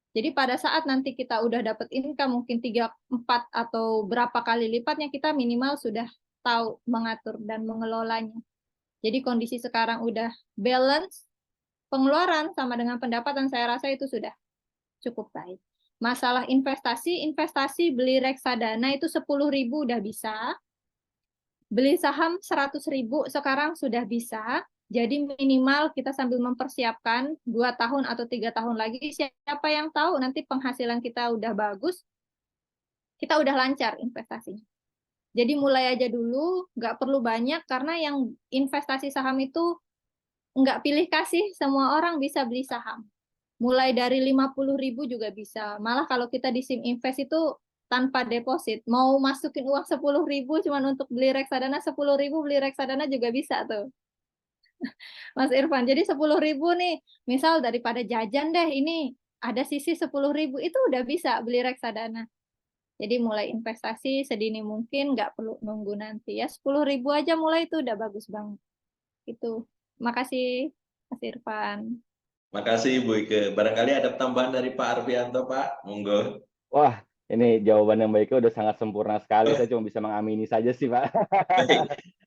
Jadi pada saat nanti kita udah dapat income mungkin 3, 4 atau berapa kali lipatnya, kita minimal sudah tahu mengatur dan mengelolanya. Jadi kondisi sekarang udah balance, pengeluaran sama dengan pendapatan, saya rasa itu sudah cukup baik. Masalah investasi beli reksadana itu 10.000 udah bisa. Beli saham 100.000 sekarang sudah bisa. Jadi minimal kita sambil mempersiapkan 2 tahun atau 3 tahun lagi, siapa yang tahu nanti penghasilan kita udah bagus, kita udah lancar investasinya. Jadi mulai aja dulu, nggak perlu banyak, karena yang investasi saham itu nggak pilih kasih, semua orang bisa beli saham. Mulai dari 50.000 juga bisa. Malah kalau kita di SIM Invest itu tanpa deposit, mau masukin uang 10.000 cuma untuk beli reksadana, 10.000 beli reksadana juga bisa tuh. Mas Irfan, jadi 10.000 nih, misal daripada jajan deh, ini ada sisi 10.000, itu udah bisa beli reksadana. Jadi mulai investasi sedini mungkin, nggak perlu nunggu nanti ya. 10.000 aja mulai itu udah bagus banget. Itu. Makasih Mas Irfan. Makasih Bu Ike. Barangkali ada tambahan dari Pak Arfianto, Pak. Monggo. Wah, ini jawaban yang baiknya udah sangat sempurna sekali. Saya cuma bisa mengamini saja sih, Pak.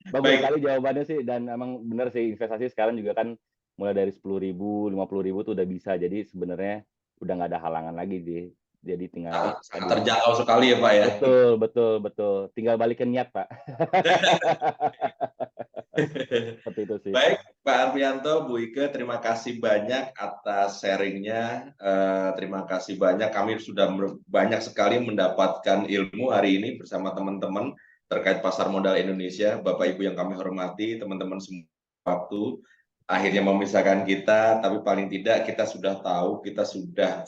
Bagus sekali jawabannya sih, dan emang benar sih, investasi sekarang juga kan mulai dari 10.000, 50.000 tuh udah bisa. Jadi sebenarnya udah nggak ada halangan lagi sih. Jadi tinggal sangat terjangkau sekali ya Pak ya. Betul. Tinggal balikin niat, Pak. Seperti itu sih. Baik, Pak Arfianto, Bu Ike, terima kasih banyak atas sharingnya. Terima kasih banyak. Kami sudah banyak sekali mendapatkan ilmu hari ini bersama teman-teman. terkait pasar modal Indonesia. Bapak Ibu yang kami hormati, teman-teman semua, waktu akhirnya memisahkan kita, tapi paling tidak kita sudah tahu, kita sudah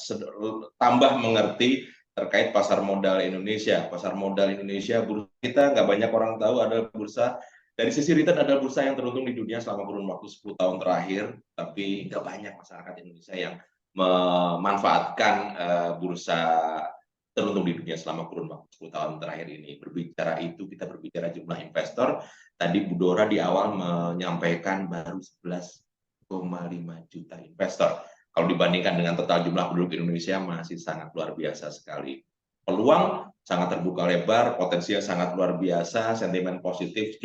tambah mengerti terkait pasar modal Indonesia. Pasar modal Indonesia, bursa kita nggak banyak orang tahu adalah bursa, dari sisi return adalah bursa yang teruntung di dunia selama kurun waktu 10 tahun terakhir, tapi nggak banyak masyarakat Indonesia yang memanfaatkan bursa teruntung di dunia selama kurun waktu 10 tahun terakhir ini. Berbicara itu, kita berbicara jumlah investor. Tadi Bu Dora di awal menyampaikan baru 11,5 juta investor. Kalau dibandingkan dengan total jumlah penduduk Indonesia masih sangat luar biasa sekali. Peluang sangat terbuka lebar, potensinya sangat luar biasa, sentimen positif,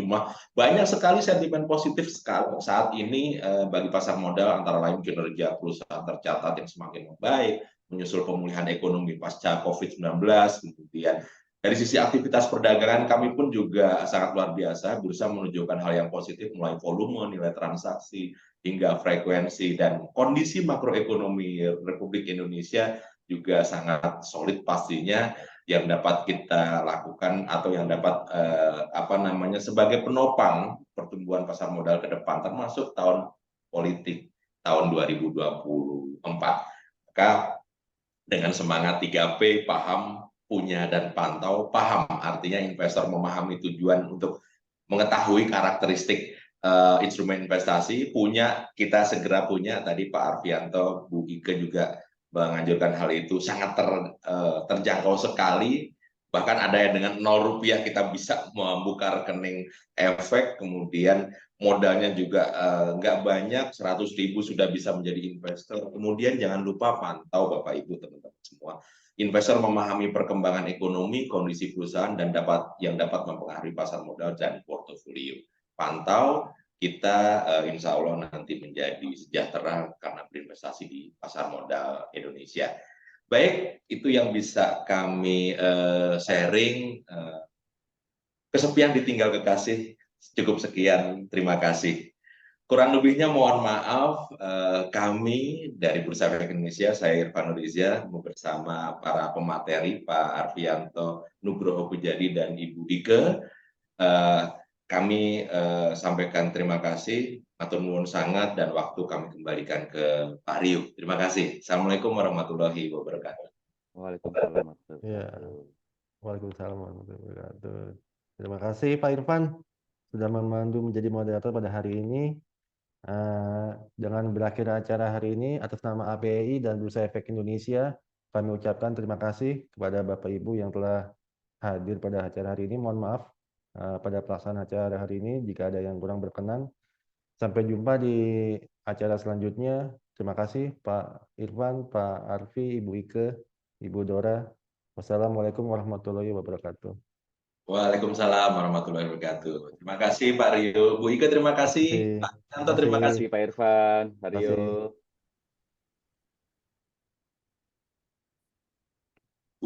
banyak sekali sentimen positif sekali saat ini bagi pasar modal, antara lain kinerja perusahaan tercatat yang semakin membaik, menyusul pemulihan ekonomi pasca COVID-19, kemudian dari sisi aktivitas perdagangan kami pun juga sangat luar biasa, bursa menunjukkan hal yang positif mulai volume, nilai transaksi, hingga frekuensi, dan kondisi makroekonomi Republik Indonesia juga sangat solid pastinya, yang dapat kita lakukan atau yang dapat sebagai penopang pertumbuhan pasar modal ke depan, termasuk tahun politik tahun 2024. Maka dengan semangat 3P, paham, punya, dan pantau. Paham artinya investor memahami tujuan untuk mengetahui karakteristik instrumen investasi. Punya, kita segera punya. Tadi Pak Arfianto, Bu Ike juga menganjurkan hal itu, sangat terjangkau sekali. Bahkan ada yang dengan 0 rupiah kita bisa membuka rekening efek, kemudian modalnya juga nggak banyak, 100.000 sudah bisa menjadi investor. Kemudian jangan lupa pantau Bapak Ibu teman-teman semua. Investor memahami perkembangan ekonomi, kondisi perusahaan, dan yang dapat mempengaruhi pasar modal dan portofolio. Pantau, kita insya Allah nanti menjadi sejahtera karena berinvestasi di pasar modal Indonesia. Baik, itu yang bisa kami sharing. Kesepian ditinggal kekasih, cukup sekian, terima kasih. Kurang lebihnya mohon maaf, kami dari Bursa Efek Indonesia, saya Irfan Nuriza, bersama para pemateri, Pak Arfianto Nugroho Pujadi dan Ibu Ike, kami sampaikan terima kasih, matur nuwun sangat, dan waktu kami kembalikan ke Pak Rio. Terima kasih. Assalamualaikum warahmatullahi wabarakatuh. Waalaikumsalam warahmatullahi Ya. wabarakatuh. Waalaikumsalam warahmatullahi wabarakatuh. Terima kasih Pak Irfan sudah memandu menjadi moderator pada hari ini. Dengan berakhir acara hari ini, atas nama APEI dan Bursa Efek Indonesia, kami ucapkan terima kasih kepada Bapak Ibu yang telah hadir pada acara hari ini. Mohon maaf pada pelaksanaan acara hari ini jika ada yang kurang berkenan. Sampai jumpa di acara selanjutnya. Terima kasih Pak Irfan, Pak Arfi, Ibu Ike, Ibu Dora. Wassalamualaikum warahmatullahi wabarakatuh. Waalaikumsalam warahmatullahi wabarakatuh. Terima kasih Pak Rio. Bu Ike terima kasih. Pak Santo terima kasih. Terima kasih Pak Irfan, Pak Terima kasih. Rio.